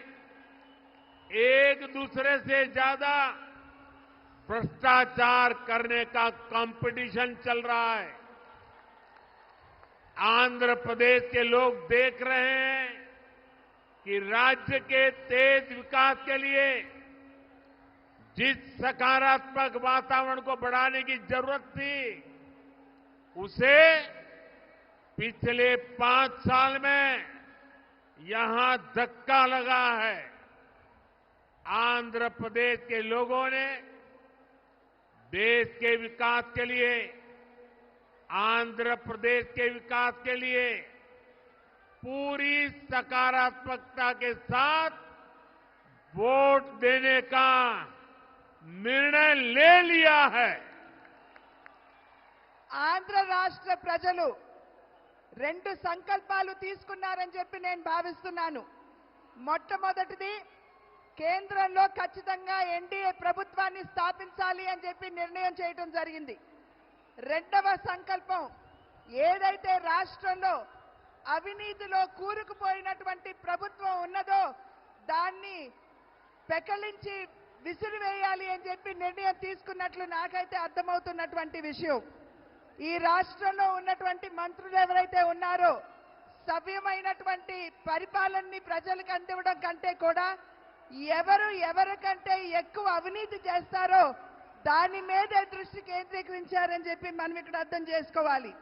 एक दूसरे से ज्यादा भ्रष्टाचार करने का कंपटीशन चल रहा है। आंध्र प्रदेश के लोग देख रहे हैं कि राज्य के तेज विकास के लिए जिस सकारात्मक वातावरण को बढ़ाने की जरूरत थी, उसे पिछले 5 साल में यहां धक्का लगा है। आंध्र प्रदेश के लोगों ने देश के विकास के लिए, आंध्र प्रदेश के विकास के लिए पूरी सकारात्मकता के साथ वोट देने का निर्णय ले लिया है। ఆంధ్ర రాష్ట్ర ప్రజలు 2 సంకల్పాలు తీసుకున్నారని చెప్పి నేను భావిస్తున్నాను. మొట్టమొదటిది, కేంద్రంలో ఖచ్చితంగా ఎన్డీఏ ప్రభుత్వాన్ని స్థాపించాలి అని చెప్పి నిర్ణయం చేయడం జరిగింది. రెండవ సంకల్పం, ఏదైతే రాష్ట్రంలో అవినీతిలో కూరుకుపోయినటువంటి ప్రభుత్వం ఉన్నదో దాన్ని పెకలించి విసిరివేయాలి అని చెప్పి నిర్ణయం తీసుకున్నట్లు నాకైతే అర్థమవుతున్నటువంటి విషయం. ఈ రాష్ట్రంలో ఉన్నటువంటి మంత్రులు ఎవరైతే ఉన్నారో సవ్యమైనటువంటి పరిపాలనని ప్రజలకు అందివ్వడం కంటే కూడా ఎవరికంటే ఎక్కువ అవినీతి చేస్తారో దాని మీదే దృష్టి కేంద్రీకరించారని చెప్పి మనం ఇక్కడ అర్థం చేసుకోవాలి.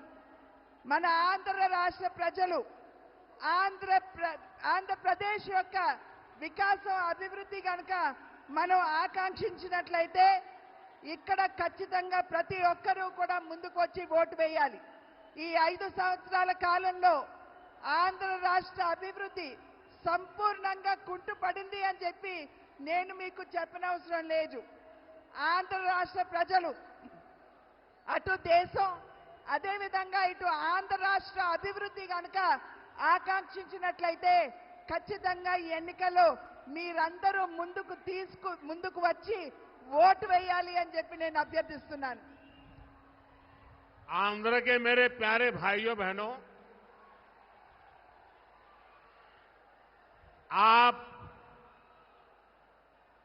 మన ఆంధ్ర రాష్ట్ర ప్రజలు ఆంధ్రప్రదేశ్ యొక్క వికాసం, అభివృద్ధి కనుక మనం ఆకాంక్షించినట్లయితే ఇక్కడ ఖచ్చితంగా ప్రతి ఒక్కరూ కూడా ముందుకు వచ్చి ఓటు వేయాలి. ఈ 5 సంవత్సరాల కాలంలో ఆంధ్ర రాష్ట్ర అభివృద్ధి సంపూర్ణంగా కుంటుపడింది అని చెప్పి నేను మీకు చెప్పనవసరం లేదు. ఆంధ్ర రాష్ట్ర ప్రజలు అటు దేశం, అదేవిధంగా ఇటు ఆంధ్ర రాష్ట్ర అభివృద్ధి కనుక ఆకాంక్షించినట్లయితే ఖచ్చితంగా ఈ ఎన్నికల్లో మీరందరూ ముందుకు వచ్చి ఓటు వేయాలి అని చెప్పి నేను అభ్యర్థిస్తున్నాను. आंध्र के मेरे प्यारे भाइयों बहनों, आप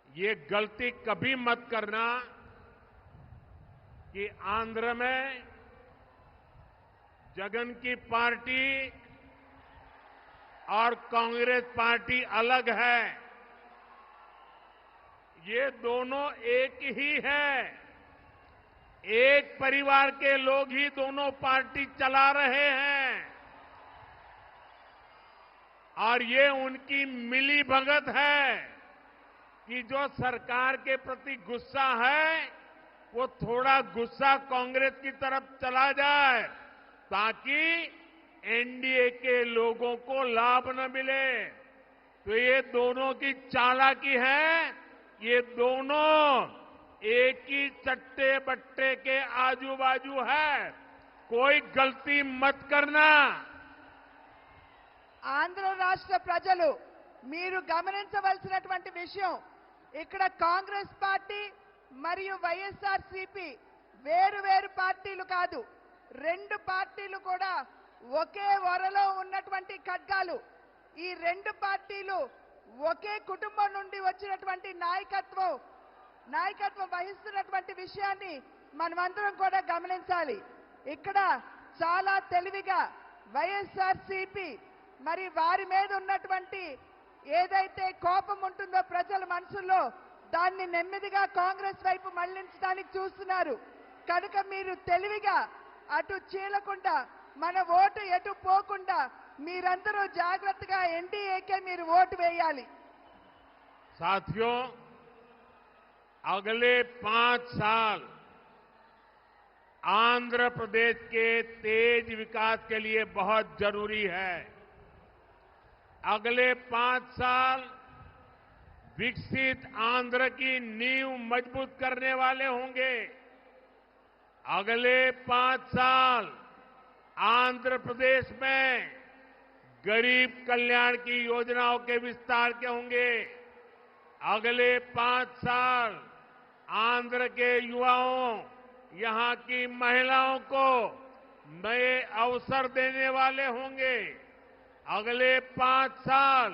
ये गलती कभी मत करना कि आंध्र में जगन की पार्टी और कांग्रेस पार्टी अलग है। ये दोनों एक ही है। एक परिवार के लोग ही दोनों पार्टी चला रहे हैं और ये उनकी मिली भगत है कि जो सरकार के प्रति गुस्सा है वो थोड़ा गुस्सा कांग्रेस की तरफ चला जाए ताकि एनडीए के लोगों को लाभ न मिले। तो ये दोनों की चालाकी है। ये दोनों एक ही चट्टे बट्टे के आजू बाजू है। कोई गलती मत करना। ఆంధ్ర రాష్ట్ర ప్రజలు మీరు గమనించవలసినటువంటి విషయం, ఇక్కడ కాంగ్రెస్ పార్టీ మరియు వైఎస్ఆర్సీపీ వేరు పార్టీలు కాదు. రెండు పార్టీలు కూడా ఒకే వరలో ఉన్నటువంటి ఖడ్గాలు. ఈ రెండు పార్టీలు ఒకే కుటుంబం నుండి వచ్చినటువంటి నాయకత్వం వహిస్తున్నటువంటి విషయాన్ని మనమందరం కూడా గమనించాలి. ఇక్కడ చాలా తెలివిగా వైఎస్ఆర్సీపీ మరి వారి మీద ఉన్నటువంటి ఏదైతే కోపం ఉంటుందో ప్రజల మనసుల్లో దాన్ని నెమ్మదిగా కాంగ్రెస్ వైపు మళ్లించడానికి చూస్తున్నారు. కనుక మీరు తెలివిగా అటు చీలకుండా మన ఓటు ఎటు పోకుండా మీరందరూ జాగ్రత్తగా ఎన్డీఏకే మీరు ఓటు వేయాలి. साथियों, अगले 5 साल आंध्र प्रदेश के तेज विकास के लिए बहुत जरूरी है। अगले 5 साल विकसित आंध्र की नींव मजबूत करने वाले होंगे। अगले 5 साल आंध्र प्रदेश में गरीब कल्याण की योजनाओं के विस्तार के होंगे। अगले 5 साल आंध्र के युवाओं, यहां की महिलाओं को नए अवसर देने वाले होंगे। अगले 5 साल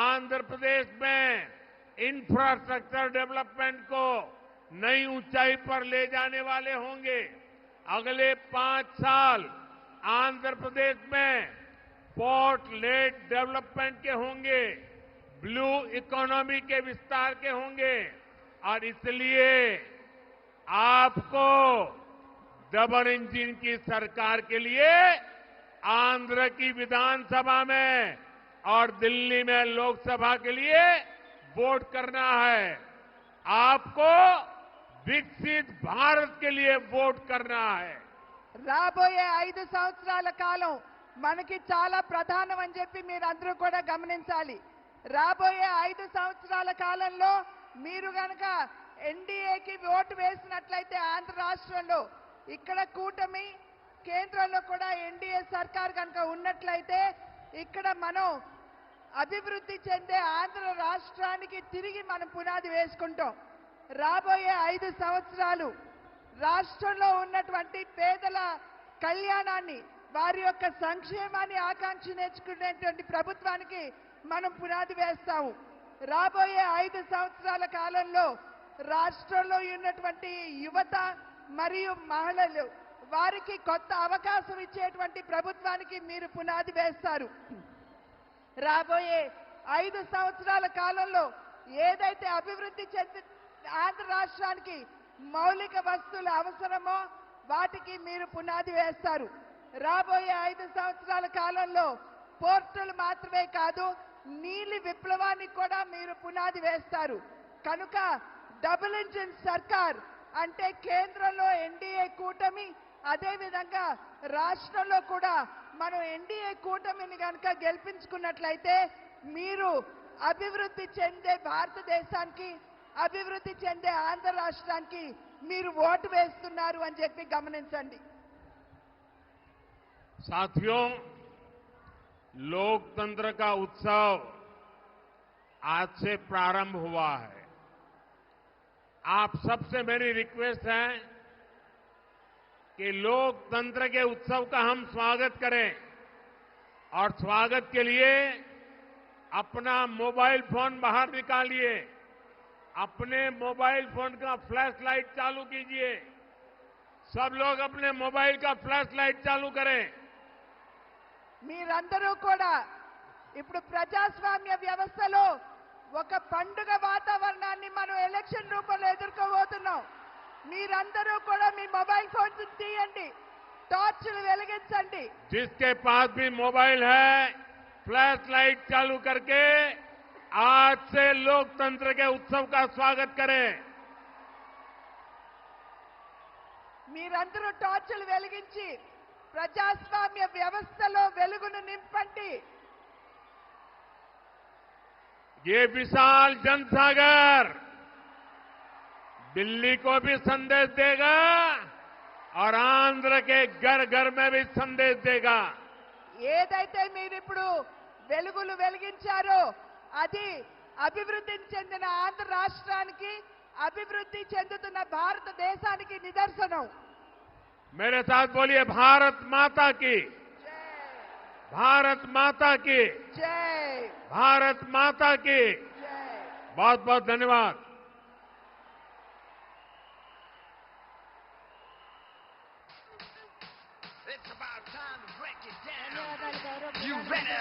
आंध्र प्रदेश में इंफ्रास्ट्रक्चर डेवलपमेंट को नई ऊंचाई पर ले जाने वाले होंगे। अगले 5 साल आंध्र प्रदेश में पोर्ट लेड डेवलपमेंट के होंगे, ब्लू इकोनॉमी के विस्तार के होंगे और इसलिए आपको डबल इंजन की सरकार के लिए आंध्र की विधानसभा में और दिल्ली में लोकसभा के लिए वोट करना है। आपको विकसित भारत के लिए वोट करना है। రాబోయే 5 సంవత్సరాల కాలం మనకి చాలా ప్రధానం అని చెప్పి మీరందరూ కూడా గమనించాలి. రాబోయే 5 సంవత్సరాల కాలంలో మీరు గనక ఎన్డీఏకి ఓటు వేసినట్లయితే ఆంధ్ర రాష్ట్రంలో ఇక్కడ కూటమి, కేంద్రంలో కూడా ఎన్డీఏ సర్కార్ కనుక ఉన్నట్లయితే ఇక్కడ మనం అభివృద్ధి చెందే ఆంధ్ర రాష్ట్రానికి తిరిగి మనం పునాది వేసుకుంటాం. రాబోయే 5 సంవత్సరాలు రాష్ట్రంలో ఉన్నటువంటి పేదల కళ్యాణాన్ని, వారి యొక్క సంక్షేమాన్ని ఆకాంక్షించుకునేటువంటి ప్రభుత్వానికి మనం పునాది వేస్తాము. రాబోయే 5 సంవత్సరాల కాలంలో రాష్ట్రంలో ఉన్నటువంటి యువత మరియు మహిళలు వారికి కొత్త అవకాశం ఇచ్చేటువంటి ప్రభుత్వానికి మీరు పునాది వేస్తారు. రాబోయే 5 సంవత్సరాల కాలంలో ఏదైతే అభివృద్ధి చెంది ఆంధ్ర రాష్ట్రానికి మౌలిక వస్తువులు అవసరమో వాటికి మీరు పునాది వేస్తారు. రాబోయే 5 సంవత్సరాల కాలంలో పోర్టులు మాత్రమే కాదు, నీలి విప్లవానికి కూడా మీరు పునాది వేస్తారు. కనుక డబుల్ ఇంజిన్ సర్కార్ అంటే కేంద్రంలో ఎన్డీఏ కూటమి, అదేవిధంగా రాష్ట్రంలో కూడా మనం ఎన్డీఏ కూటమిని కనుక గెలిపించుకున్నట్లయితే మీరు అభివృద్ధి చెందే భారతదేశానికి, అభివృద్ధి చెందే ఆంధ్ర రాష్ట్రానికి మీరు ఓటు వేస్తున్నారు అని చెప్పి గమనించండి. साथियों, लोकतंत्र का उत्सव आज से प्रारंभ हुआ है। आप सबसे मेरी रिक्वेस्ट है कि लोकतंत्र के उत्सव का हम स्वागत करें और स्वागत के लिए अपना मोबाइल फोन बाहर निकालिए, अपने मोबाइल फोन का फ्लैश लाइट चालू कीजिए। सब लोग अपने मोबाइल का फ्लैश लाइट चालू करें। మీరందరూ కూడా ఇప్పుడు ప్రజాస్వామ్య వ్యవస్థలో ఒక పండుగ వాతావరణాన్ని మనం ఎలక్షన్ రూపంలో ఎదుర్కోబోతున్నాం. మీరందరూ కూడా మీ మొబైల్ ఫోన్స్ తీయండి, టార్చ్లు వెలిగించండి. जिसके पास भी मोबाइल है फ्लैश लाइट चालू करके आज से लोकतंत्र के उत्सव का स्वागत करें। మీరందరూ టార్చ్లు వెలిగించి ప్రజాస్వామ్య వ్యవస్థలో వెలుగును నింపండి. ये विशाल जनसागर दिल्ली को भी संदेश देगा और आंध्र के घर घर में भी संदेश देगा। ఏదైతే మీరు ఇప్పుడు వెలుగులు వెలిగించారో అది అభివృద్ధి చెందిన ఆంధ్ర రాష్ట్రానికి, అభివృద్ధి చెందుతున్న భారతదేశానికి నిదర్శనం. मेरे साथ बोलिए भारत माता की, भारत माता की, జై भारत माता की। జై. बहुत बहुत धन्यवाद। It's about time to break it down. You ready?